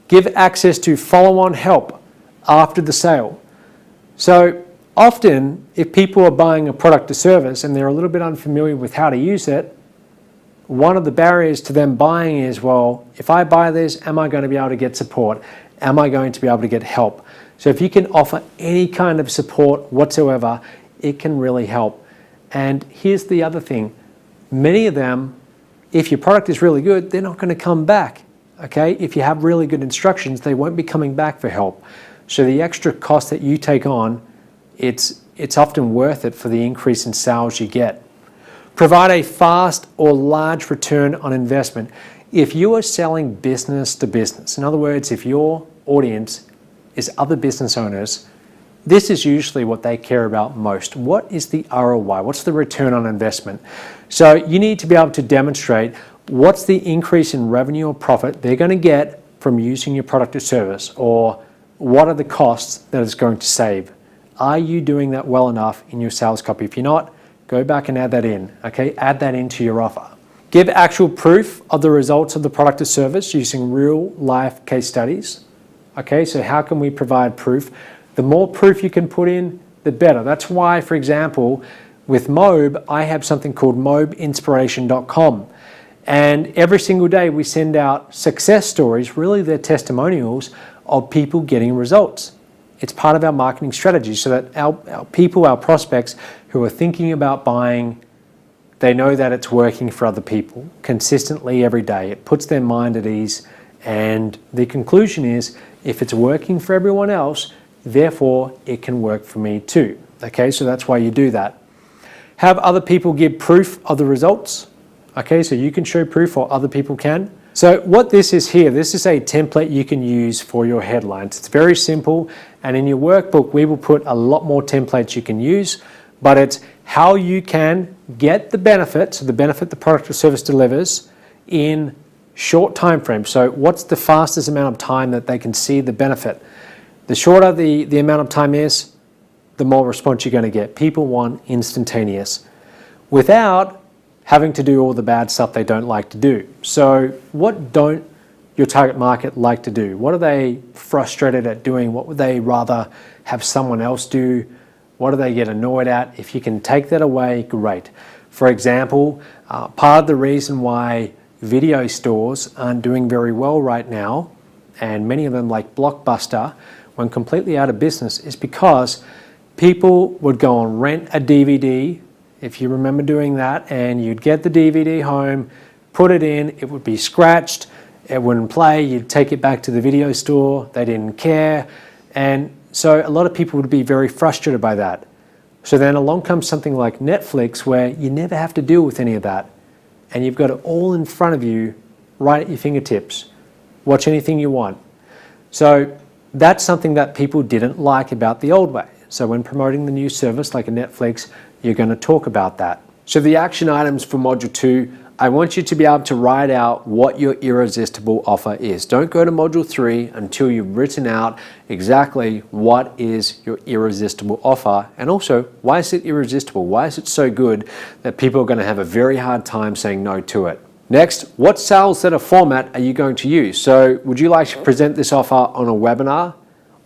Give access to follow-on help after the sale. So often if people are buying a product or service and they're a little bit unfamiliar with how to use it, one of the barriers to them buying is, well, if I buy this, am I going to be able to get support? Am I going to be able to get help? So if you can offer any kind of support whatsoever, it can really help. And here's the other thing. Many of them, if your product is really good, they're not going to come back. Okay? If you have really good instructions, they won't be coming back for help. So the extra cost that you take on, it's often worth it for the increase in sales you get. Provide a fast or large return on investment. If you are selling business to business, in other words, if your audience is other business owners, this is usually what they care about most. What is the ROI? What's the return on investment? So you need to be able to demonstrate what's the increase in revenue or profit they're going to get from using your product or service, or what are the costs that it's going to save. Are you doing that well enough in your sales copy? If you're not, go back and add that in. Okay, add that into your offer. Give actual proof of the results of the product or service using real life case studies. Okay, so how can we provide proof? The more proof you can put in, the better. That's why, for example, with Mobe, I have something called mobeinspiration.com. And every single day we send out success stories, really they're testimonials of people getting results. It's part of our marketing strategy so that our people, our prospects who are thinking about buying, they know that it's working for other people consistently every day. It puts their mind at ease. And the conclusion is, if it's working for everyone else, therefore it can work for me too. Okay, so that's why you do that. Have other people give proof of the results. Okay, so you can show proof or other people can. So what this is here, this is a template you can use for your headlines. It's very simple, and in your workbook we will put a lot more templates you can use, but it's how you can get the benefit, so the benefit the product or service delivers in short time frame. So what's the fastest amount of time that they can see the benefit? The shorter the amount of time is, the more response you're going to get. People want instantaneous without having to do all the bad stuff they don't like to do. So what don't your target market like to do? What are they frustrated at doing? What would they rather have someone else do? What do they get annoyed at? If you can take that away, great. For example, part of the reason why video stores aren't doing very well right now, and many of them like Blockbuster went completely out of business, is because people would go and rent a DVD, if you remember doing that, and you'd get the DVD home, put it in, it would be scratched, it wouldn't play, you'd take it back to the video store, they didn't care, and so a lot of people would be very frustrated by that. So then along comes something like Netflix, where you never have to deal with any of that, and you've got it all in front of you, right at your fingertips. Watch anything you want. So that's something that people didn't like about the old way. So when promoting the new service like a Netflix, you're going to talk about that. So the action items for Module 2, I want you to be able to write out what your irresistible offer is. Don't go to Module 3 until you've written out exactly what is your irresistible offer, and also why is it irresistible? Why is it so good that people are going to have a very hard time saying no to it? Next, what sales letter format are you going to use? So would you like to present this offer on a webinar,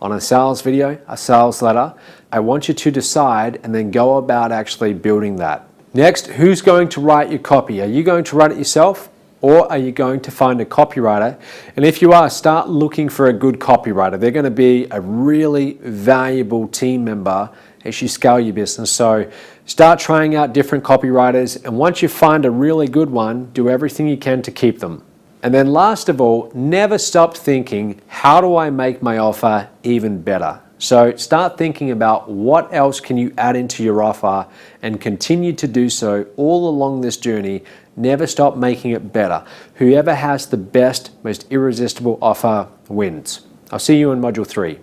on a sales video, a sales letter? I want you to decide and then go about actually building that. Next, who's going to write your copy? Are you going to write it yourself, or are you going to find a copywriter? And if you are, start looking for a good copywriter. They're going to be a really valuable team member as you scale your business. So start trying out different copywriters, and once you find a really good one, do everything you can to keep them. And then last of all, never stop thinking, how do I make my offer even better? So start thinking about what else can you add into your offer and continue to do so all along this journey. Never stop making it better. Whoever has the best, most irresistible offer wins. I'll see you in Module 3.